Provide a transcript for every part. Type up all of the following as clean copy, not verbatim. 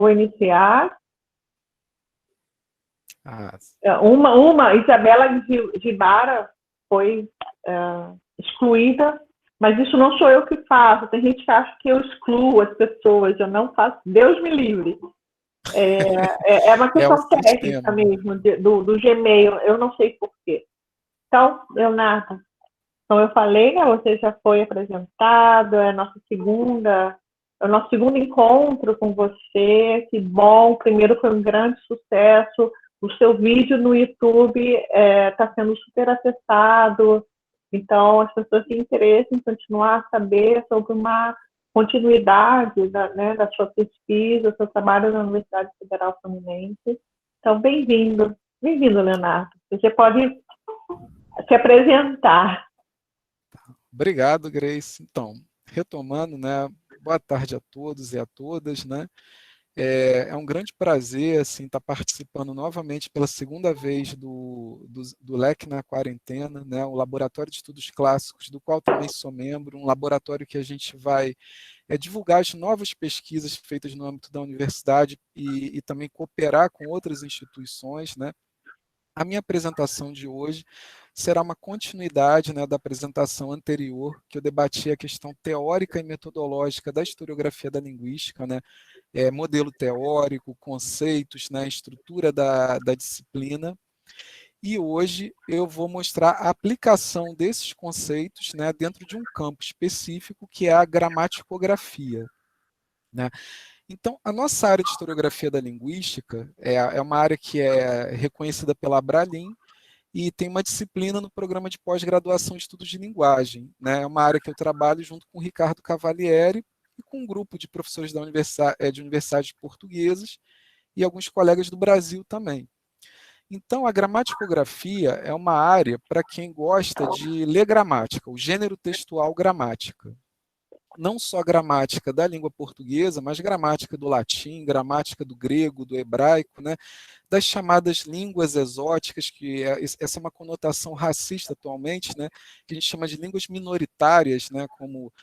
Vou iniciar. Ah, Uma Isabela Gibara foi excluída, mas isso não sou eu que faço. Tem gente que acha que eu excluo as pessoas, eu não faço. Deus me livre. É uma questão técnica mesmo do Gmail, eu não sei porquê. Então, Leonardo, como eu falei, né, você já foi apresentado, é o nosso segundo encontro com você, que bom, o primeiro foi um grande sucesso, o seu vídeo no YouTube está sendo super acessado, então as pessoas têm interesse em continuar a saber sobre uma continuidade da sua pesquisa, do seu trabalho na Universidade Federal Fluminense. Então, bem-vindo, Leonardo. Você pode se apresentar. obrigado, Grace. Então, retomando, né? Boa tarde a todos e a todas, né? É um grande prazer assim estar participando novamente pela segunda vez do LEC na Quarentena, né? O Laboratório de Estudos Clássicos, do qual também sou membro, um laboratório que a gente vai divulgar as novas pesquisas feitas no âmbito da universidade e também cooperar com outras instituições, né? A minha apresentação de hoje será uma continuidade, né, da apresentação anterior, que eu debati a questão teórica e metodológica da historiografia da linguística, né, modelo teórico, conceitos, né, estrutura da disciplina. E hoje eu vou mostrar a aplicação desses conceitos, né, dentro de um campo específico, que é a gramaticografia, né? Então, a nossa área de historiografia da linguística é uma área que é reconhecida pela Abralin e tem uma disciplina no programa de pós-graduação de estudos de linguagem, né? É uma área que eu trabalho junto com o Ricardo Cavalieri e com um grupo de professores de universidades portuguesas e alguns colegas do Brasil também. Então, a gramaticografia é uma área para quem gosta de ler gramática, o gênero textual gramática. Não só gramática da língua portuguesa, mas gramática do latim, gramática do grego, do hebraico, né? Das chamadas línguas exóticas, que essa é uma conotação racista atualmente, né? Que a gente chama de línguas minoritárias, né? Como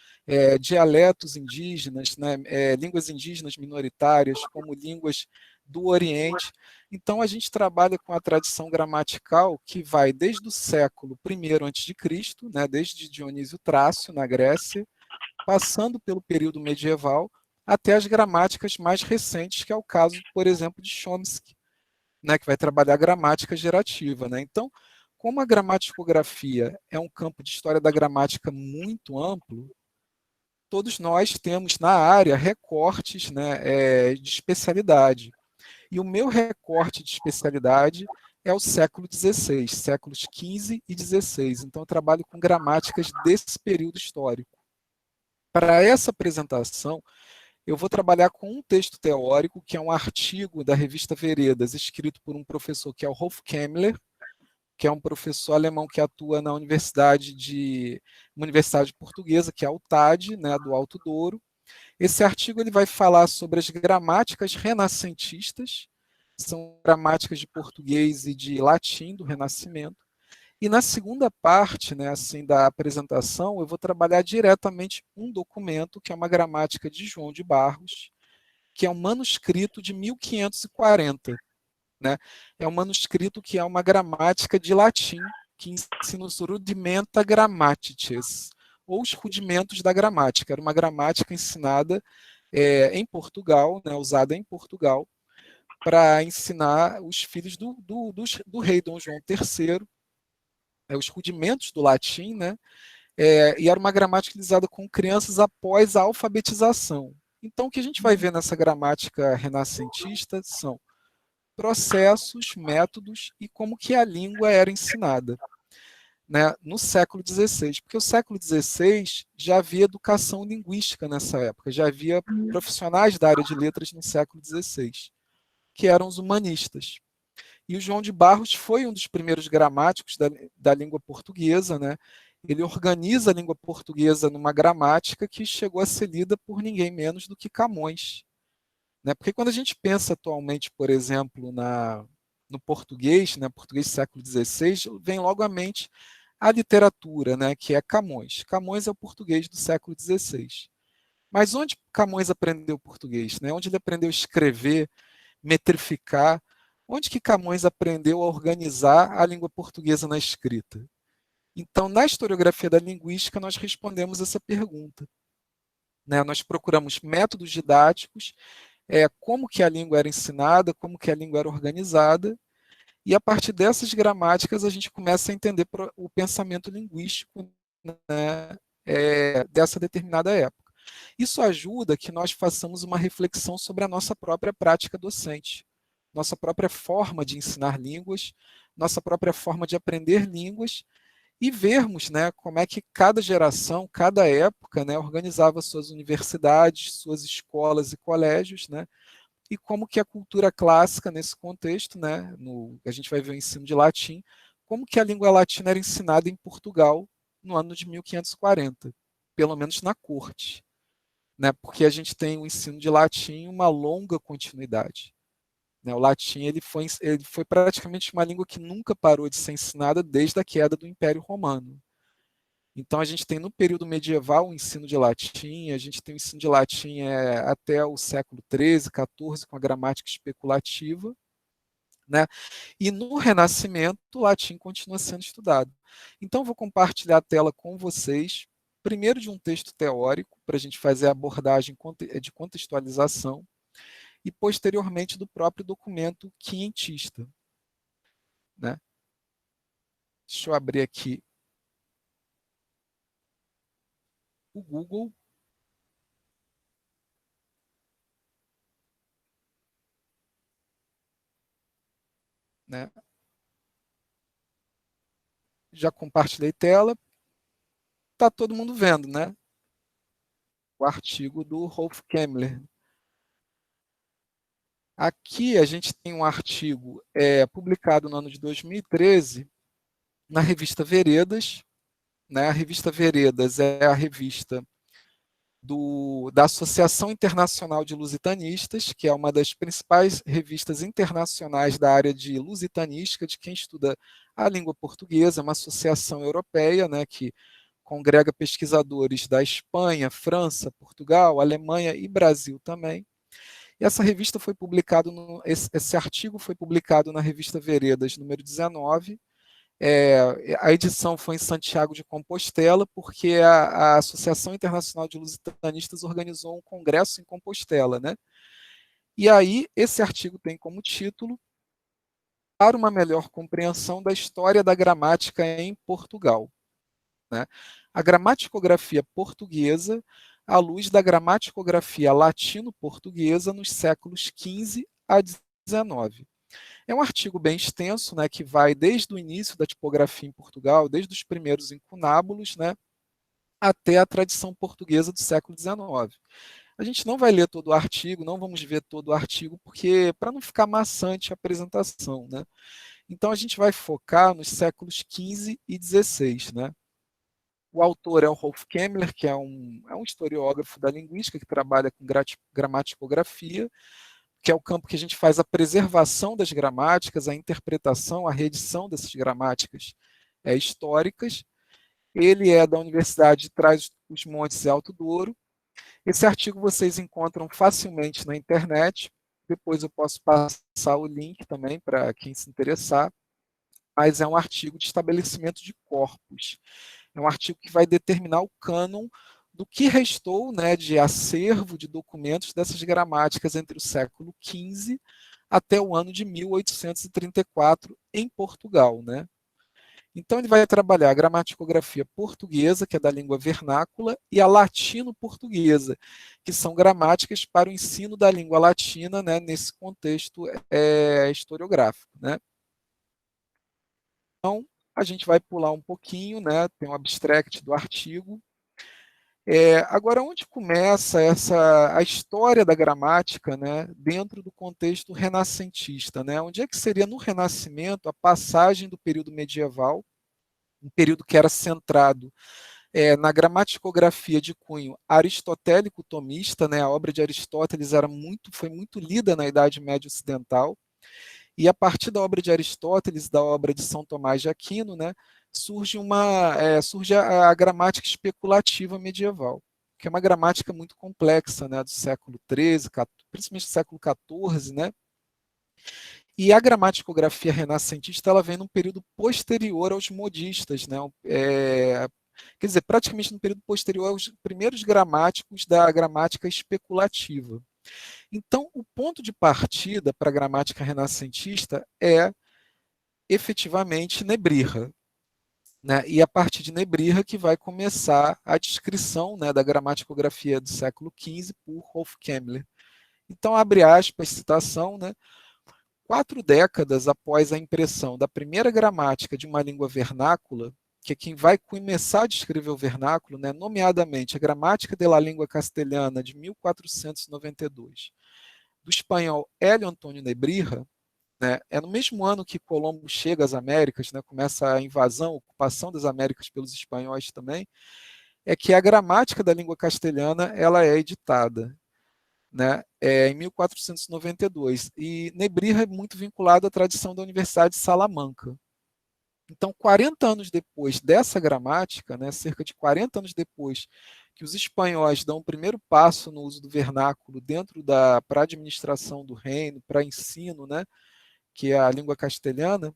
dialetos indígenas, né? Línguas indígenas minoritárias, como línguas do Oriente. Então, a gente trabalha com a tradição gramatical que vai desde o século I a.C., né? Desde Dionísio Trácio, na Grécia, passando pelo período medieval até as gramáticas mais recentes, que é o caso, por exemplo, de Chomsky, né, que vai trabalhar a gramática gerativa, né? Então, como a gramaticografia é um campo de história da gramática muito amplo, todos nós temos na área recortes, né, de especialidade. E o meu recorte de especialidade é o século XVI, séculos XV e XVI. Então, eu trabalho com gramáticas desse período histórico. Para essa apresentação, eu vou trabalhar com um texto teórico, que é um artigo da revista Veredas, escrito por um professor que é o Rolf Kemmler, que é um professor alemão que atua na uma universidade portuguesa, que é a UTAD, né, do Alto Douro. Esse artigo ele vai falar sobre as gramáticas renascentistas, são gramáticas de português e de latim do Renascimento. E na segunda parte, né, assim, da apresentação, eu vou trabalhar diretamente um documento, que é uma gramática de João de Barros, que é um manuscrito de 1540. Né? É um manuscrito que é uma gramática de latim, que ensina os rudimenta grammatices, ou os rudimentos da gramática. Era uma gramática ensinada em Portugal, né, usada em Portugal, para ensinar os filhos do rei Dom João III, os rudimentos do latim, né? E era uma gramática usada com crianças após a alfabetização. Então, o que a gente vai ver nessa gramática renascentista são processos, métodos e como que a língua era ensinada, né, no século XVI, porque o século XVI já havia educação linguística nessa época, já havia profissionais da área de letras no século XVI, que eram os humanistas. E o João de Barros foi um dos primeiros gramáticos da língua portuguesa, né? Ele organiza a língua portuguesa numa gramática que chegou a ser lida por ninguém menos do que Camões, né? Porque quando a gente pensa atualmente, por exemplo, no português, né, português do século XVI, vem logo à mente a literatura, né, que é Camões. Camões é o português do século XVI. Mas onde Camões aprendeu português, né? Onde ele aprendeu a escrever, metrificar? Onde que Camões aprendeu a organizar a língua portuguesa na escrita? Então, na historiografia da linguística, nós respondemos essa pergunta, né? Nós procuramos métodos didáticos, como que a língua era ensinada, como que a língua era organizada, e a partir dessas gramáticas a gente começa a entender o pensamento linguístico, né, dessa determinada época. Isso ajuda que nós façamos uma reflexão sobre a nossa própria prática docente, nossa própria forma de ensinar línguas, nossa própria forma de aprender línguas, e vermos, né, como é que cada geração, cada época, né, organizava suas universidades, suas escolas e colégios, né, e como que a cultura clássica nesse contexto, né, a gente vai ver o ensino de latim, como que a língua latina era ensinada em Portugal no ano de 1540, pelo menos na corte, né, porque a gente tem o ensino de latim uma longa continuidade. Né, o latim ele foi praticamente uma língua que nunca parou de ser ensinada desde a queda do Império Romano. Então, a gente tem no período medieval o ensino de latim, a gente tem o ensino de latim até o século XIII, XIV, com a gramática especulativa, né? E no Renascimento, o latim continua sendo estudado. Então, vou compartilhar a tela com vocês, primeiro de um texto teórico, para a gente fazer a abordagem de contextualização, e posteriormente do próprio documento quinhentista. Né? Deixa eu abrir aqui o Google. Né? Já compartilhei tela, está todo mundo vendo, né? O artigo do Rolf Kemmler. Aqui a gente tem um artigo publicado no ano de 2013 na revista Veredas. Né? A revista Veredas é a revista da Associação Internacional de Lusitanistas, que é uma das principais revistas internacionais da área de lusitanística, de quem estuda a língua portuguesa, é uma associação europeia, né, que congrega pesquisadores da Espanha, França, Portugal, Alemanha e Brasil também. E essa revista foi publicado, esse artigo foi publicado na revista Veredas, número 19. A edição foi em Santiago de Compostela, porque a Associação Internacional de Lusitanistas organizou um congresso em Compostela. Né? E aí, esse artigo tem como título Para uma melhor compreensão da história da gramática em Portugal. Né? A gramaticografia portuguesa à luz da gramaticografia latino-portuguesa nos séculos XV a XIX. É um artigo bem extenso, né, que vai desde o início da tipografia em Portugal, desde os primeiros incunábulos, né, até a tradição portuguesa do século XIX. A gente não vai ler todo o artigo, não vamos ver todo o artigo, porque para não ficar maçante a apresentação. Né? Então, a gente vai focar nos séculos XV e XVI. Né? O autor é o Rolf Kemmler, que é um historiógrafo da linguística que trabalha com gramaticografia, que é o campo que a gente faz a preservação das gramáticas, a interpretação, a reedição dessas gramáticas históricas. Ele é da Universidade de Trás-os-Montes e Alto Douro. Esse artigo vocês encontram facilmente na internet. Depois eu posso passar o link também para quem se interessar. Mas é um artigo de estabelecimento de corpos. É um artigo que vai determinar o cânon do que restou, né, de acervo de documentos dessas gramáticas entre o século XV até o ano de 1834 em Portugal. Né? Então, ele vai trabalhar a gramaticografia portuguesa, que é da língua vernácula, e a latino-portuguesa, que são gramáticas para o ensino da língua latina, né, nesse contexto historiográfico. Né? Então, a gente vai pular um pouquinho, né, tem um abstract do artigo. Agora, onde começa a história da gramática, né, dentro do contexto renascentista? Né? Onde é que seria no Renascimento a passagem do período medieval, um período que era centrado na gramaticografia de cunho aristotélico-tomista? Né? A obra de Aristóteles foi muito lida na Idade Média Ocidental, e a partir da obra de Aristóteles, da obra de São Tomás de Aquino, né, surge a gramática especulativa medieval. porque é uma gramática muito complexa, né, do século XIII, principalmente do século XIV, né? E a gramaticografia renascentista ela vem num período posterior aos modistas, né? Quer dizer, praticamente no período posterior aos primeiros gramáticos da gramática especulativa. Então, o ponto de partida para a gramática renascentista é efetivamente Nebrija, né? E a partir de Nebrija que vai começar a descrição, né, da gramaticografia do século XV por Rolf Kemmler. Então, abre aspas, citação, né? 4 décadas após a impressão da primeira gramática de uma língua vernácula, que é quem vai começar a descrever o vernáculo, né, nomeadamente a Gramática de la Língua Castelhana de 1492, do espanhol Hélio Antônio Nebrija, né, é no mesmo ano que Colombo chega às Américas, né, começa a invasão, a ocupação das Américas pelos espanhóis também, é que a gramática da língua castelhana ela é editada, né, em 1492. E Nebrija é muito vinculado à tradição da Universidade de Salamanca. Então, 40 anos depois dessa gramática, né, cerca de 40 anos depois que os espanhóis dão o primeiro passo no uso do vernáculo dentro para a administração do reino, para ensino, né, que é a língua castelhana,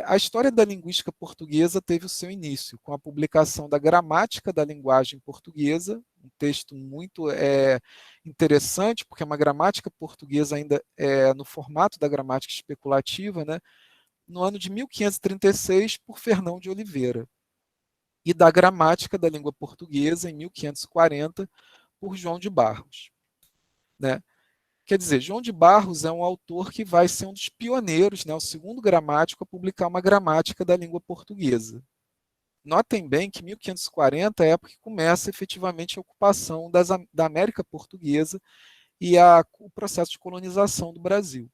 a história da linguística portuguesa teve o seu início com a publicação da Gramática da Linguagem Portuguesa, um texto muito interessante, porque é uma gramática portuguesa ainda no formato da gramática especulativa, né, no ano de 1536, por Fernão de Oliveira, e da Gramática da Língua Portuguesa, em 1540, por João de Barros, né? Quer dizer, João de Barros é um autor que vai ser um dos pioneiros, né, o segundo gramático a publicar uma gramática da língua portuguesa. Notem bem que 1540 é a época que começa efetivamente a ocupação da América Portuguesa e o processo de colonização do Brasil,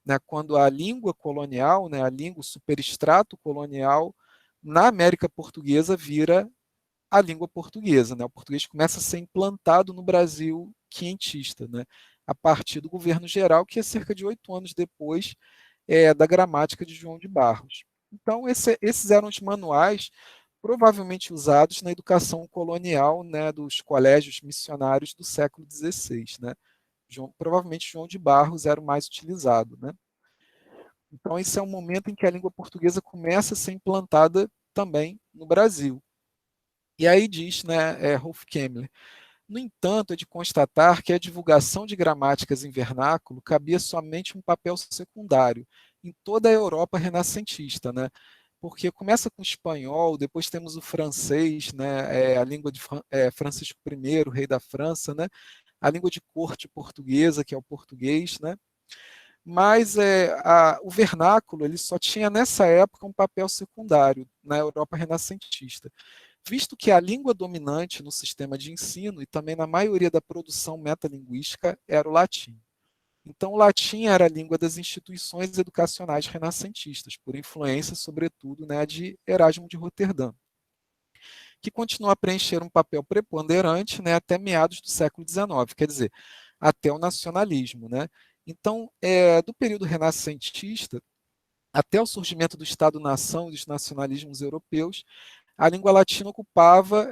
né, quando a língua colonial, né, a língua, o superextrato colonial na América Portuguesa vira a língua portuguesa, né? O português começa a ser implantado no Brasil quinhentista, né? A partir do governo geral, que é cerca de 8 anos depois da gramática de João de Barros. Então, esses eram os manuais provavelmente usados na educação colonial, né, dos colégios missionários do século XVI, né? Provavelmente João de Barros era o mais utilizado, né? Então, esse é um momento em que a língua portuguesa começa a ser implantada também no Brasil. E aí diz, né, Rolf Kemmler, no entanto, é de constatar que a divulgação de gramáticas em vernáculo cabia somente um papel secundário em toda a Europa renascentista, né? Porque começa com o espanhol, depois temos o francês, né, a língua de Francisco I, rei da França, né? A língua de corte portuguesa, que é o português, né? Mas o vernáculo ele só tinha nessa época um papel secundário na Europa renascentista, visto que a língua dominante no sistema de ensino e também na maioria da produção metalinguística era o latim. Então, o latim era a língua das instituições educacionais renascentistas, por influência, sobretudo, né, de Erasmo de Roterdã, que continua a preencher um papel preponderante, né, até meados do século XIX, quer dizer, até o nacionalismo, né? Então, do período renascentista até o surgimento do Estado-nação e dos nacionalismos europeus, a língua latina ocupava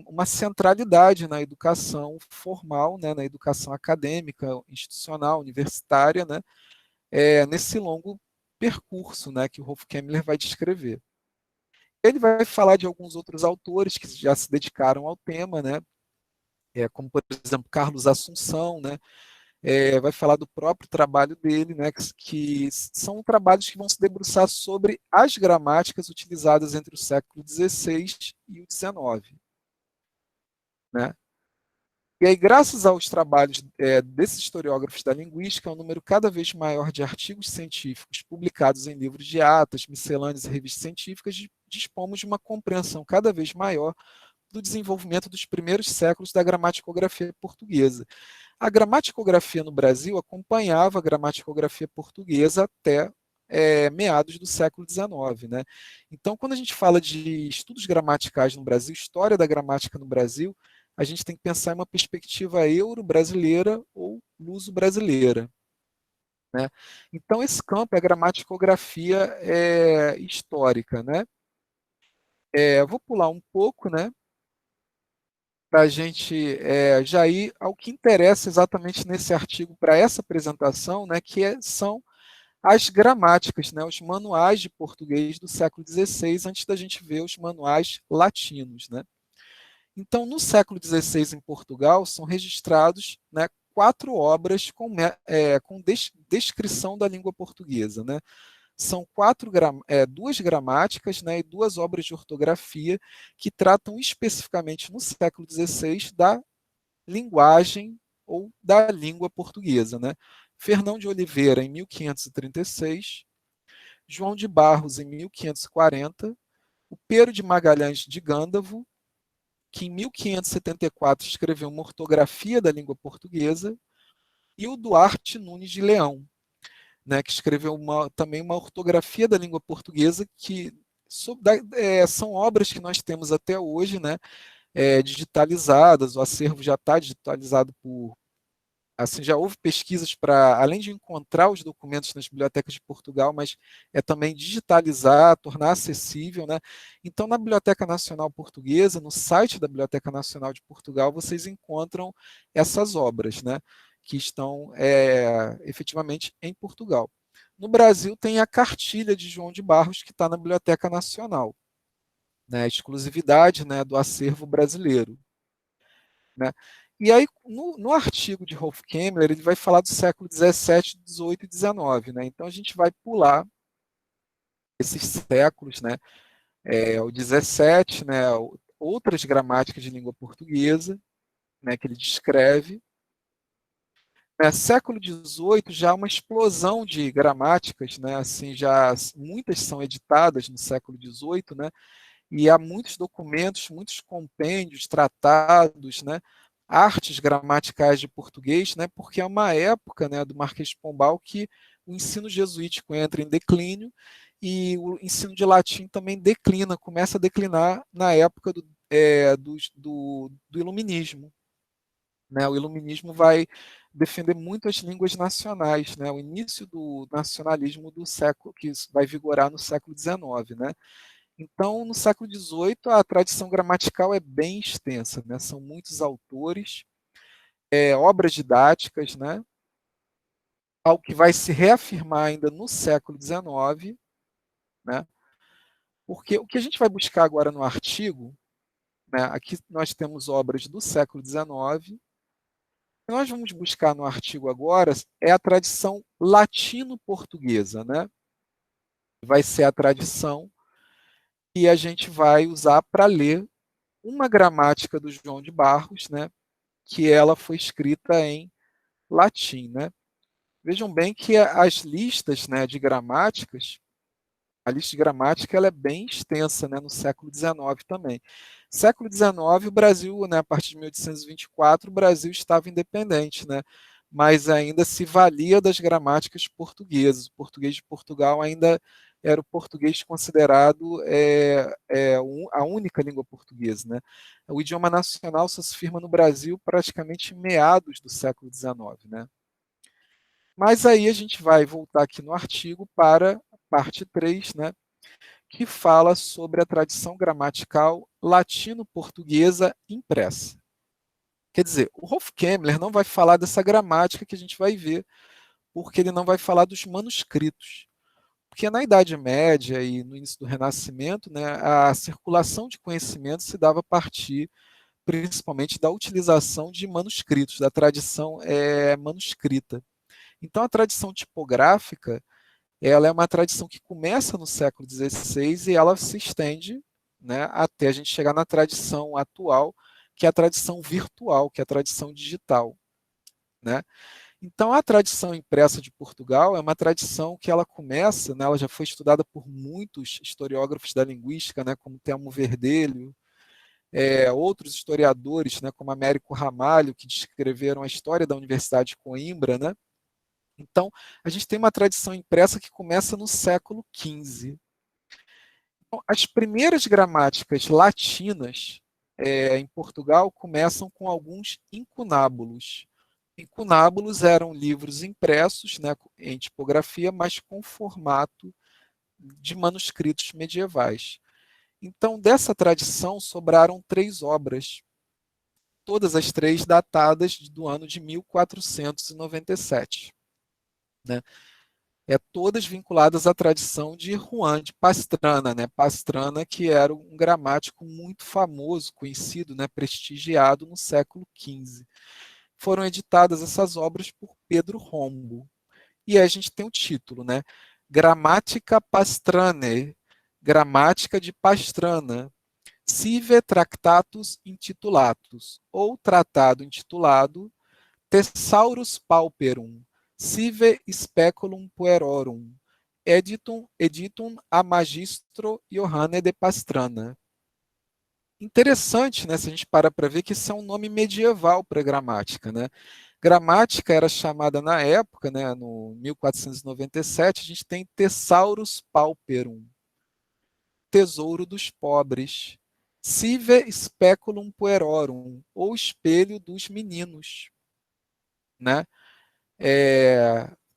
uma centralidade na educação formal, né, na educação acadêmica, institucional, universitária, né, nesse longo percurso, né, que o Rolf Kemmler vai descrever. Ele vai falar de alguns outros autores que já se dedicaram ao tema, né, como, por exemplo, Carlos Assunção, né, vai falar do próprio trabalho dele, né, que são trabalhos que vão se debruçar sobre as gramáticas utilizadas entre o século XVI e o XIX. Né? E aí, graças aos trabalhos desses historiógrafos da linguística, um número cada vez maior de artigos científicos publicados em livros de atas, miscelâneas e revistas científicas, dispomos de uma compreensão cada vez maior do desenvolvimento dos primeiros séculos da gramaticografia portuguesa. A gramaticografia no Brasil acompanhava a gramaticografia portuguesa até meados do século XIX. Né? Então, quando a gente fala de estudos gramaticais no Brasil, história da gramática no Brasil, a gente tem que pensar em uma perspectiva euro-brasileira ou luso-brasileira. Né? Então, esse campo é a gramaticografia histórica. Né? Vou pular um pouco, né? para a gente já ir ao que interessa exatamente nesse artigo para essa apresentação, né, são as gramáticas, né, os manuais de português do século XVI, antes da gente ver os manuais latinos, né? Então, no século XVI, em Portugal, são registrados, né, 4 obras com descrição da língua portuguesa, né? São 2 gramáticas, né, e 2 obras de ortografia que tratam especificamente no século XVI da linguagem ou da língua portuguesa, né? Fernão de Oliveira, em 1536, João de Barros, em 1540, o Pero de Magalhães de Gândavo, que em 1574 escreveu uma ortografia da língua portuguesa, e o Duarte Nunes de Leão, né, que escreveu também uma ortografia da língua portuguesa, que são obras que nós temos até hoje, né, digitalizadas, o acervo já está digitalizado assim, já houve pesquisas para, além de encontrar os documentos nas bibliotecas de Portugal, mas também digitalizar, tornar acessível, né? Então, na Biblioteca Nacional Portuguesa, no site da Biblioteca Nacional de Portugal, vocês encontram essas obras, né? Que estão efetivamente em Portugal. No Brasil, tem a cartilha de João de Barros, que está na Biblioteca Nacional, né? Exclusividade, né, do acervo brasileiro, né? E aí, no artigo de Rolf Kemmler, ele vai falar do século XVII, XVIII e XIX, né? Então, a gente vai pular esses séculos, né? O XVII, né? Outras gramáticas de língua portuguesa, né? Que ele descreve. Século XVIII, já uma explosão de gramáticas, né? Assim, já muitas são editadas no século XVIII, né? E há muitos documentos, muitos compêndios, tratados, né, artes gramaticais de português, né, porque é uma época, né, do Marquês de Pombal que o ensino jesuítico entra em declínio e o ensino de latim também declina, começa a declinar na época do iluminismo, né? O iluminismo vai defender muito as línguas nacionais, né? O início do nacionalismo do século, que vai vigorar no século XIX, né? Então, no século XVIII, a tradição gramatical é bem extensa, né? São muitos autores, obras didáticas, né? Algo que vai se reafirmar ainda no século XIX, né? Porque o que a gente vai buscar agora no artigo, né? Aqui nós temos obras do século XIX, o que nós vamos buscar no artigo agora é a tradição latino-portuguesa, né? Vai ser a tradição que a gente vai usar para ler uma gramática do João de Barros, né? Que ela foi escrita em latim, né? Vejam bem que as listas, né, de gramáticas, a lista de gramática ela é bem extensa, né, no século XIX também. Século XIX, o Brasil, né, a partir de 1824, o Brasil estava independente, né, mas ainda se valia das gramáticas portuguesas. O português de Portugal ainda era o português considerado a única língua portuguesa, né? O idioma nacional só se firma no Brasil praticamente em meados do século XIX, né? Mas aí a gente vai voltar aqui no artigo para a parte 3, né, que fala sobre a tradição gramatical latino-portuguesa impressa. Quer dizer, o Rolf Kemmler não vai falar dessa gramática que a gente vai ver, porque ele não vai falar dos manuscritos. Porque na Idade Média e no início do Renascimento, né, a circulação de conhecimento se dava a partir principalmente da utilização de manuscritos, da tradição manuscrita. Então, a tradição tipográfica ela é uma tradição que começa no século XVI e ela se estende, né, até a gente chegar na tradição atual, que é a tradição virtual, que é a tradição digital, né? Então, a tradição impressa de Portugal é uma tradição que ela começa, né, ela já foi estudada por muitos historiógrafos da linguística, né, como Telmo Verdelho, outros historiadores, né, como Américo Ramalho, que descreveram a história da Universidade de Coimbra, né? Então, a gente tem uma tradição impressa que começa no século XV. Então, as primeiras gramáticas latinas em Portugal começam com alguns incunábulos. Incunábulos eram livros impressos, né, em tipografia, mas com formato de manuscritos medievais. Então, dessa tradição sobraram 3 obras, todas as três datadas do ano de 1497. Né? Todas vinculadas à tradição de Juan de Pastrana, né? Pastrana, que era um gramático muito famoso, conhecido, né? Prestigiado no século XV. Foram editadas essas obras por Pedro Rombo. E aí a gente tem o título, né? Grammatica Pastranae, Gramática de Pastrana, Sive Tractatus Intitulatus, ou Tratado Intitulado Thesaurus Pauperum, Sive Speculum Puerorum, editum a Magistro Johanne de Pastrana. Interessante, né, se a gente para ver que isso é um nome medieval para gramática, né? Gramática era chamada na época, né, no 1497, a gente tem Thesaurus Pauperum, tesouro dos pobres, Sive Speculum Puerorum, ou espelho dos meninos, né?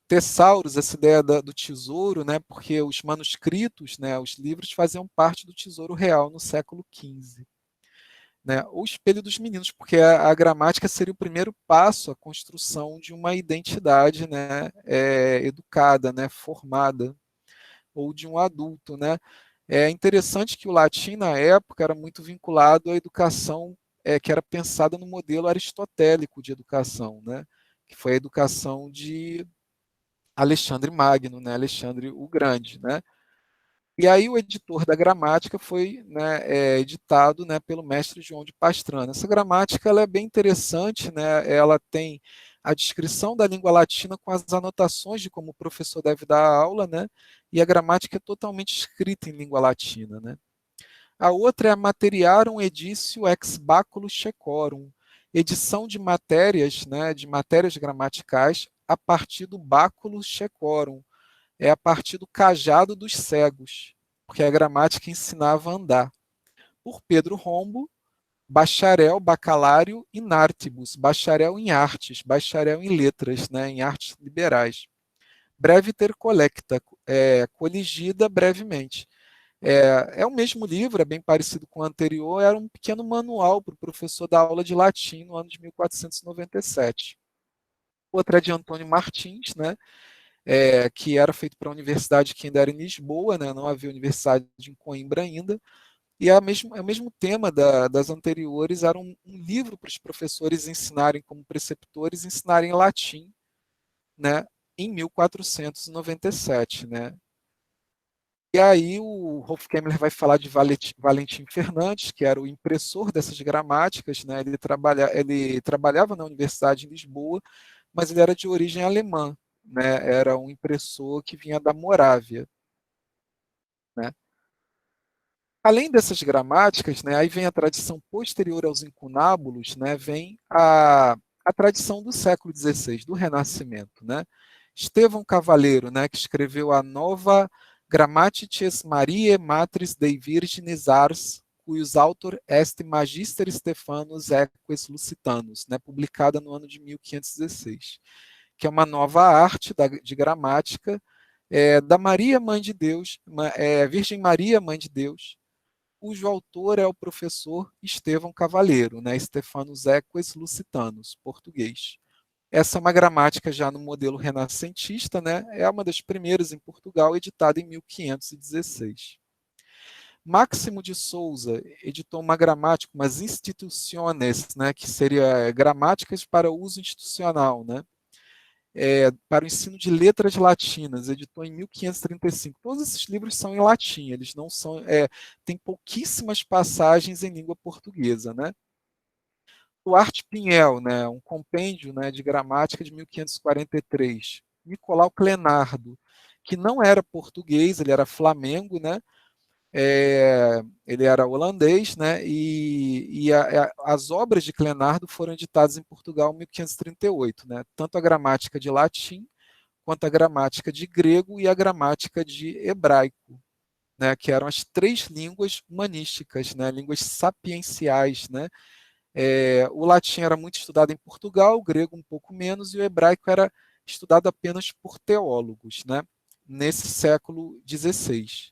Tesauros, essa ideia do tesouro, né, porque os manuscritos, né, os livros faziam parte do tesouro real no século XV. Né, o espelho dos meninos, porque a gramática seria o primeiro passo à construção de uma identidade, né, educada, né, formada, ou de um adulto. Né. É interessante que o latim, na época, era muito vinculado à educação que era pensada no modelo aristotélico de educação, né, que foi a educação de Alexandre Magno, né, Alexandre o Grande. Né. E aí o editor da gramática foi, né, editado, né, pelo mestre João de Pastrana. Essa gramática ela é bem interessante, né, ela tem a descrição da língua latina com as anotações de como o professor deve dar a aula, né, e a gramática é totalmente escrita em língua latina. Né. A outra é a Materiarum Editio ex Baculum Checorum, edição de matérias gramaticais a partir do Báculo Checorum, a partir do cajado dos cegos, porque a gramática ensinava a andar. Por Pedro Rombo, bacharel, bacalário in artibus, bacharel em artes, bacharel em letras, né, em artes liberais. Breve ter collecta, coligida brevemente. É o mesmo livro, é bem parecido com o anterior, era um pequeno manual para o professor da aula de latim no ano de 1497. Outra é de Antônio Martins, né, que era feito para a universidade que ainda era em Lisboa, né, não havia universidade em Coimbra ainda, e é o mesmo tema das anteriores, era um livro para os professores ensinarem como preceptores, ensinarem latim, né, em 1497. Né. E aí o Hofkemmler vai falar de Valentim Fernandes, que era o impressor dessas gramáticas. Né, ele trabalhava na Universidade de Lisboa, mas ele era de origem alemã, né, era um impressor que vinha da Morávia. Né. Além dessas gramáticas, né, aí vem a tradição posterior aos incunábulos, né, vem a tradição do século XVI, do Renascimento. Né. Estevão Cavaleiro, né, que escreveu a Nova Grammatices Mariae Matris Dei Virginis Ars, cujos autor est Magister Stephanus Eques Lucitanus, né, publicada no ano de 1516, que é uma nova arte de gramática da Maria, Mãe de Deus, Virgem Maria, Mãe de Deus, cujo autor é o professor Estevão Cavaleiro, né, Stephanus Eques Lucitanus, português. Essa é uma gramática já no modelo renascentista, né, é uma das primeiras em Portugal, editada em 1516. Máximo de Souza editou uma gramática, umas instituciones, né, que seria gramáticas para uso institucional, né, para o ensino de letras latinas, editou em 1535. Todos esses livros são em latim, eles não são, tem pouquíssimas passagens em língua portuguesa. Né. Duarte Pinhel, né, um compêndio, né, de gramática de 1543. Nicolau Clenardo, que não era português, ele era flamengo, né, ele era holandês, né, e as obras de Clenardo foram editadas em Portugal em 1538, né, tanto a gramática de latim, quanto a gramática de grego e a gramática de hebraico, né, que eram as três línguas humanísticas, né, línguas sapienciais. Né. O latim era muito estudado em Portugal, o grego um pouco menos, e o hebraico era estudado apenas por teólogos, né, nesse século XVI.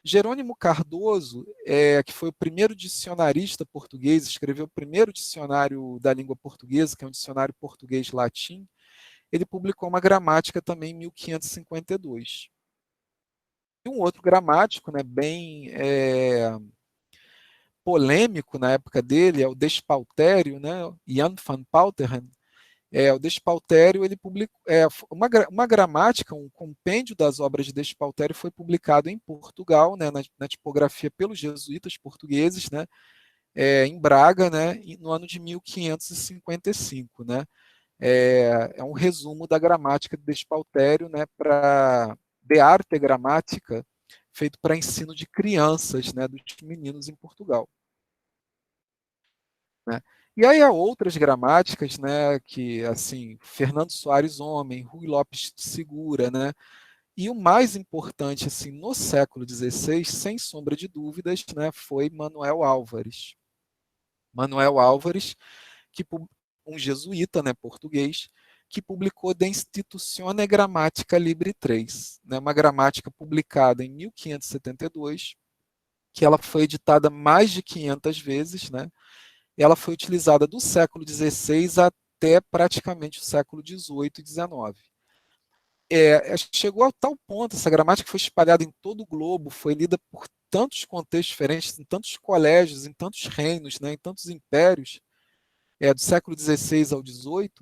Jerônimo Cardoso, que foi o primeiro dicionarista português, escreveu o primeiro dicionário da língua portuguesa, que é um dicionário português-latim, ele publicou uma gramática também em 1552. E um outro gramático, né, bem polêmico na época dele, é o Despautério, né, Jan van Pauteren. O Despautério, ele publicou uma gramática, um compêndio das obras de Despautério foi publicado em Portugal, né, na tipografia pelos jesuítas portugueses, né, em Braga, né, no ano de 1555, né. Um resumo da gramática de Despautério, né, para de arte gramática, feito para ensino de crianças, né, dos meninos em Portugal. Né? E aí há outras gramáticas, né, que, assim, Fernando Soares Homem, Rui Lopes de Segura, né, e o mais importante, assim, no século XVI, sem sombra de dúvidas, né, foi Manuel Álvares. Manuel Álvares, um jesuíta, né, português, que publicou De Institutione Grammatica Libri 3, né, uma gramática publicada em 1572, que ela foi editada mais de 500 vezes, né, ela foi utilizada do século XVI até praticamente o século XVIII e XIX. Chegou a tal ponto, essa gramática foi espalhada em todo o globo, foi lida por tantos contextos diferentes, em tantos colégios, em tantos reinos, né, em tantos impérios, do século XVI ao XVIII,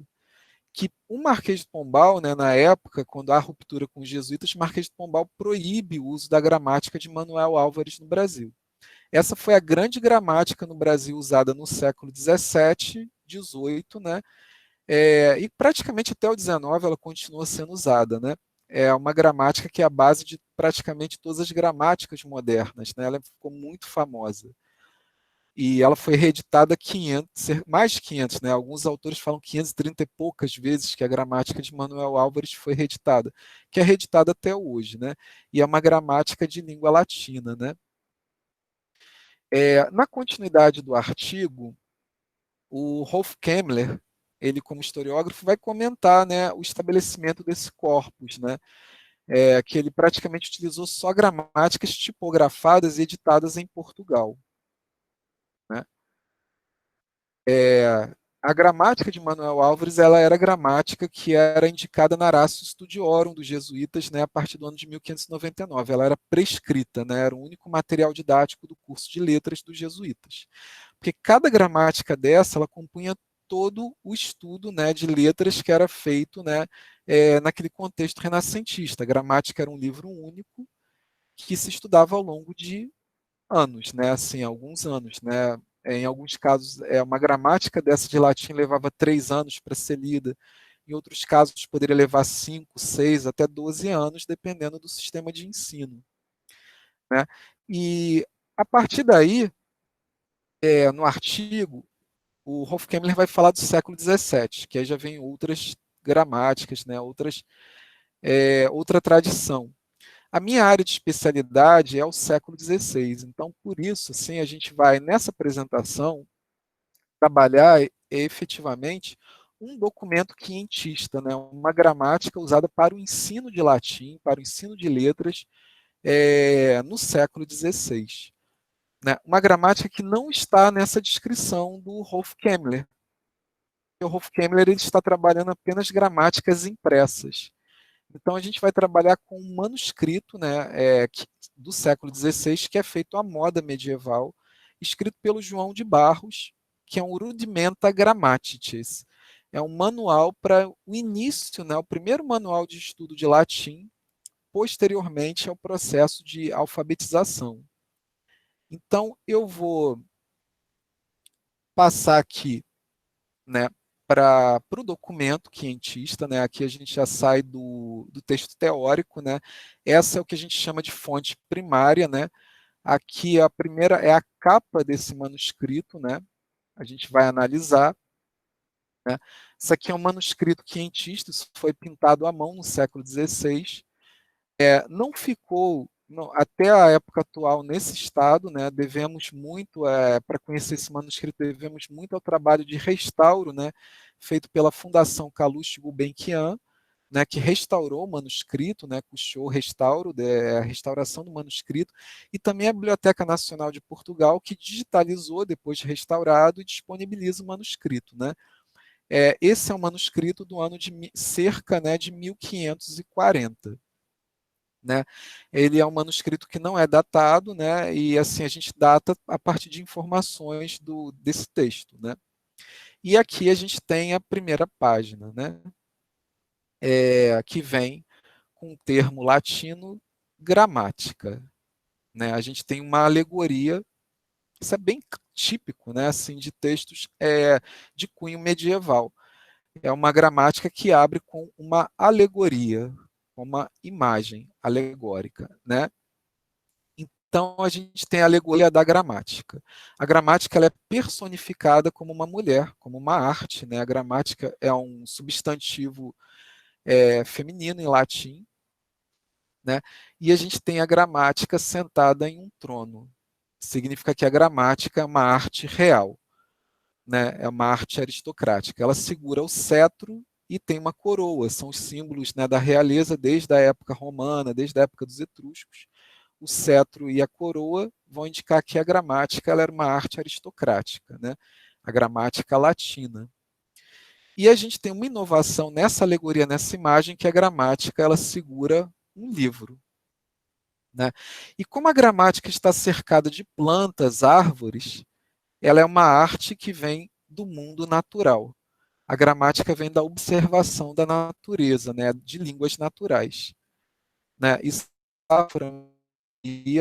que o Marquês de Pombal, né, na época, quando há ruptura com os jesuítas, o Marquês de Pombal proíbe o uso da gramática de Manuel Álvares no Brasil. Essa foi a grande gramática no Brasil usada no século XVII, XVIII, né? E praticamente até o XIX ela continua sendo usada, né? É uma gramática que é a base de praticamente todas as gramáticas modernas, né? Ela ficou muito famosa. E ela foi reeditada 500, mais de 500, né? Alguns autores falam 530 e poucas vezes que a gramática de Manuel Álvares foi reeditada, que é reeditada até hoje, né? E é uma gramática de língua latina, né? Na continuidade do artigo, o Rolf Kemmler, ele como historiógrafo, vai comentar, né, o estabelecimento desse corpus, né, que ele praticamente utilizou só gramáticas tipografadas e editadas em Portugal. Né. A gramática de Manuel Álvares ela era a gramática que era indicada na Ratio Studiorum dos jesuítas, né, a partir do ano de 1599. Ela era prescrita, né, era o único material didático do curso de letras dos jesuítas. Porque cada gramática dessa ela compunha todo o estudo, né, de letras que era feito, né, naquele contexto renascentista. A gramática era um livro único que se estudava ao longo de anos, né, assim, alguns anos, né. Em alguns casos, uma gramática dessa de latim levava 3 anos para ser lida. Em outros casos, poderia levar 5, 6, até 12 anos, dependendo do sistema de ensino. Né? E, a partir daí, no artigo, o Rolf Kemmler vai falar do século XVII, que aí já vem outras gramáticas, né? Outra tradição. A minha área de especialidade é o século XVI, então, por isso, assim, a gente vai, nessa apresentação, trabalhar efetivamente um documento quientista, né? Uma gramática usada para o ensino de latim, para o ensino de letras, no século XVI. Né? Uma gramática que não está nessa descrição do Rolf Kemmler. O Rolf Kemmler ele está trabalhando apenas gramáticas impressas. Então, a gente vai trabalhar com um manuscrito, né, do século XVI, que é feito à moda medieval, escrito pelo João de Barros, que é um Rudimenta Grammaticis. É um manual para o início, né, o primeiro manual de estudo de latim, posteriormente ao processo de alfabetização. Então, eu vou passar aqui, né, para o documento quientista, né? Aqui a gente já sai do texto teórico, né? Essa é o que a gente chama de fonte primária, né? Aqui a primeira é a capa desse manuscrito, né? A gente vai analisar. Né? Isso aqui é um manuscrito quientista, isso foi pintado à mão no século XVI. Não ficou até a época atual nesse estado, né? Devemos muito, para conhecer esse manuscrito, devemos muito ao trabalho de restauro, né? Feito pela Fundação Calouste Gulbenkian, né, que restaurou o manuscrito, né, custeou o restauro, a restauração do manuscrito, e também a Biblioteca Nacional de Portugal, que digitalizou depois de restaurado e disponibiliza o manuscrito, né. Esse é um manuscrito do ano de cerca, né, de 1540. Né? Ele é um manuscrito que não é datado, né? E assim a gente data a partir de informações desse texto, né? E aqui a gente tem a primeira página, né? Que vem com o termo latino gramática, né? A gente tem uma alegoria, isso é bem típico, né? Assim, de textos de cunho medieval. É uma gramática que abre com uma alegoria, uma imagem alegórica, né? Então, a gente tem a alegoria da gramática. A gramática ela é personificada como uma mulher, como uma arte. Né? A gramática é um substantivo feminino em latim. Né? E a gente tem a gramática sentada em um trono. Significa que a gramática é uma arte real. Né? É uma arte aristocrática. Ela segura o cetro e tem uma coroa. São os símbolos, né, da realeza desde a época romana, desde a época dos etruscos. O cetro e a coroa vão indicar que a gramática ela era uma arte aristocrática, né? A gramática latina. E a gente tem uma inovação nessa alegoria, nessa imagem, que a gramática ela segura um livro. Né? E como a gramática está cercada de plantas, árvores, ela é uma arte que vem do mundo natural. A gramática vem da observação da natureza, né? De línguas naturais. Né? Isso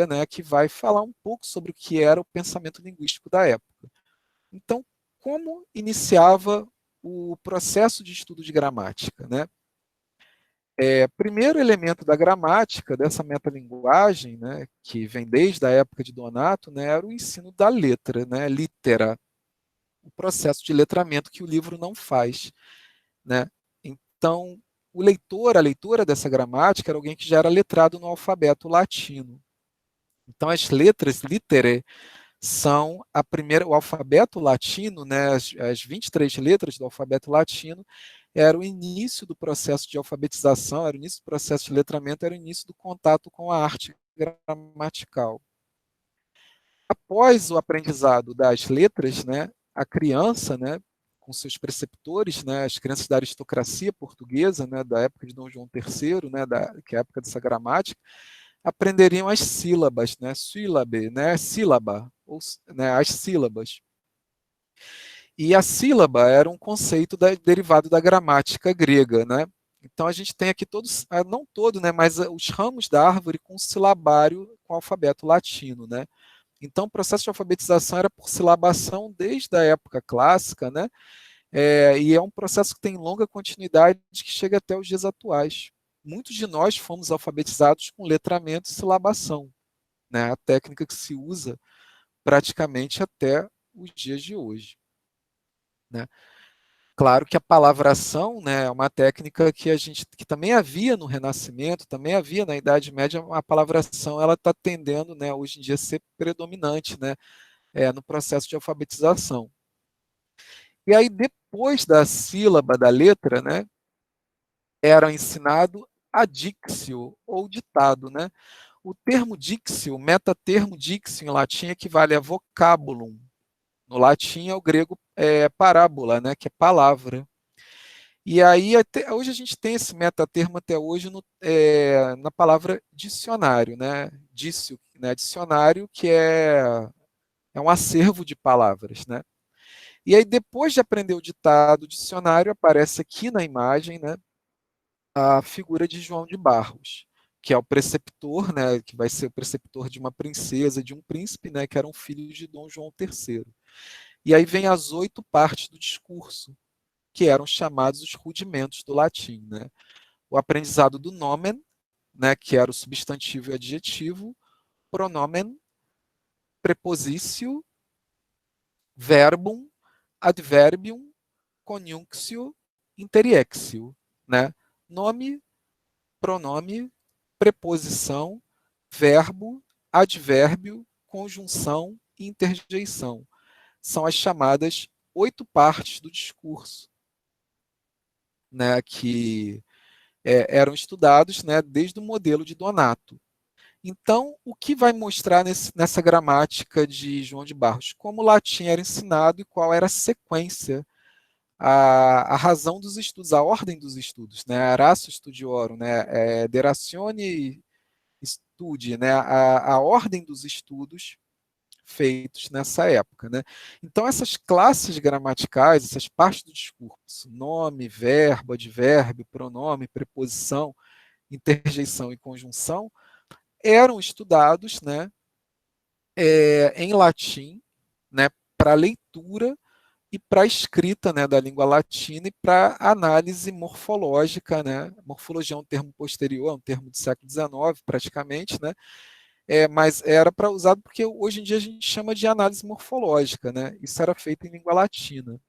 né, que vai falar um pouco sobre o que era o pensamento linguístico da época. Então, como iniciava o processo de estudo de gramática? Né? Primeiro elemento da gramática, dessa metalinguagem, né, que vem desde a época de Donato, né, era o ensino da letra, né, litera, o processo de letramento que o livro não faz. Né? Então, o leitor, a leitora dessa gramática era alguém que já era letrado no alfabeto latino. Então, as letras litere são o alfabeto latino, né, as 23 letras do alfabeto latino, era o início do processo de alfabetização, era o início do processo de letramento, era o início do contato com a arte gramatical. Após o aprendizado das letras, né, a criança, né, com seus preceptores, né, as crianças da aristocracia portuguesa, né, da época de Dom João III, né, que é a época dessa gramática, aprenderiam as sílabas, né, sílabe, né, sílaba, ou, né, as sílabas. E a sílaba era um conceito derivado da gramática grega, né? Então a gente tem aqui todos, não todo, né, mas os ramos da árvore com silabário com alfabeto latino, né? Então o processo de alfabetização era por silabação desde a época clássica, né? E é um processo que tem longa continuidade que chega até os dias atuais. Muitos de nós fomos alfabetizados com letramento e silabação, né? A técnica que se usa praticamente até os dias de hoje. Né? Claro que a palavração, né, é uma técnica que também havia no Renascimento, também havia na Idade Média, a palavração ela está tendendo, né, hoje em dia a ser predominante, né, no processo de alfabetização. E aí depois da sílaba da letra, né, era ensinado a dictio ou ditado, né? O termo dictio, metatermo dictio em latim equivale a vocabulum. No latim é o grego parábola, né, que é palavra. E aí, hoje a gente tem esse metatermo até hoje na palavra dicionário, né? Dício, né? Dicionário, que é um acervo de palavras, né? E aí, depois de aprender o ditado, o dicionário aparece aqui na imagem, né? A figura de João de Barros, que é o preceptor, né? Que vai ser o preceptor de uma princesa, de um príncipe, né? Que eram filhos de Dom João III. E aí vem as 8 partes do discurso, que eram chamados os rudimentos do latim, né? O aprendizado do nomen, né, que era o substantivo e adjetivo, pronomen, prepositio, verbum, adverbium, conjunctio, interiexio, né? Nome, pronome, preposição, verbo, advérbio, conjunção e interjeição. São as chamadas 8 partes do discurso, né, que eram estudados, né, desde o modelo de Donato. Então, o que vai mostrar nessa gramática de João de Barros? Como o latim era ensinado e qual era a sequência, a razão dos estudos, a ordem dos estudos, né? Ratio studiorum, né? Deratione studi, né? A ordem dos estudos feitos nessa época, né? Então, essas classes gramaticais, essas partes do discurso, nome, verbo, advérbio, pronome, preposição, interjeição e conjunção, eram estudados, né, em latim, né, para leitura e para escrita, né, da língua latina e para análise morfológica, né? Morfologia é um termo posterior, é um termo do século XIX, praticamente, né? Mas era para usado porque hoje em dia a gente chama de análise morfológica, né? Isso era feito em língua latina,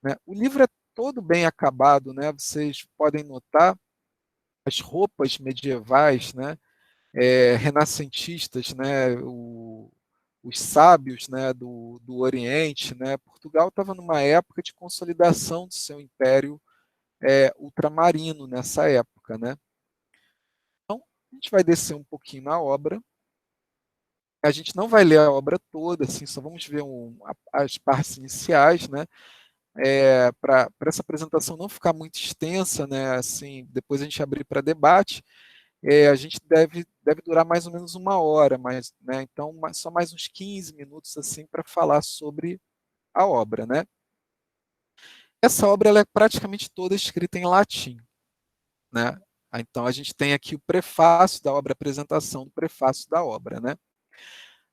né? O livro é todo bem acabado, né? Vocês podem notar as roupas medievais, né? Renascentistas, né? Os sábios, né? Do Oriente, né? Portugal estava numa época de consolidação do seu império ultramarino nessa época, né? Então a gente vai descer um pouquinho na obra. A gente não vai ler a obra toda, assim, só vamos ver as partes iniciais, né? Para essa apresentação não ficar muito extensa, né? Assim, depois a gente abrir para debate, a gente deve durar mais ou menos 1 hora, mas, né? Então só mais uns 15 minutos assim para falar sobre a obra, né? Essa obra ela é praticamente toda escrita em latim, né? Então a gente tem aqui o prefácio da obra, a apresentação do prefácio da obra, né?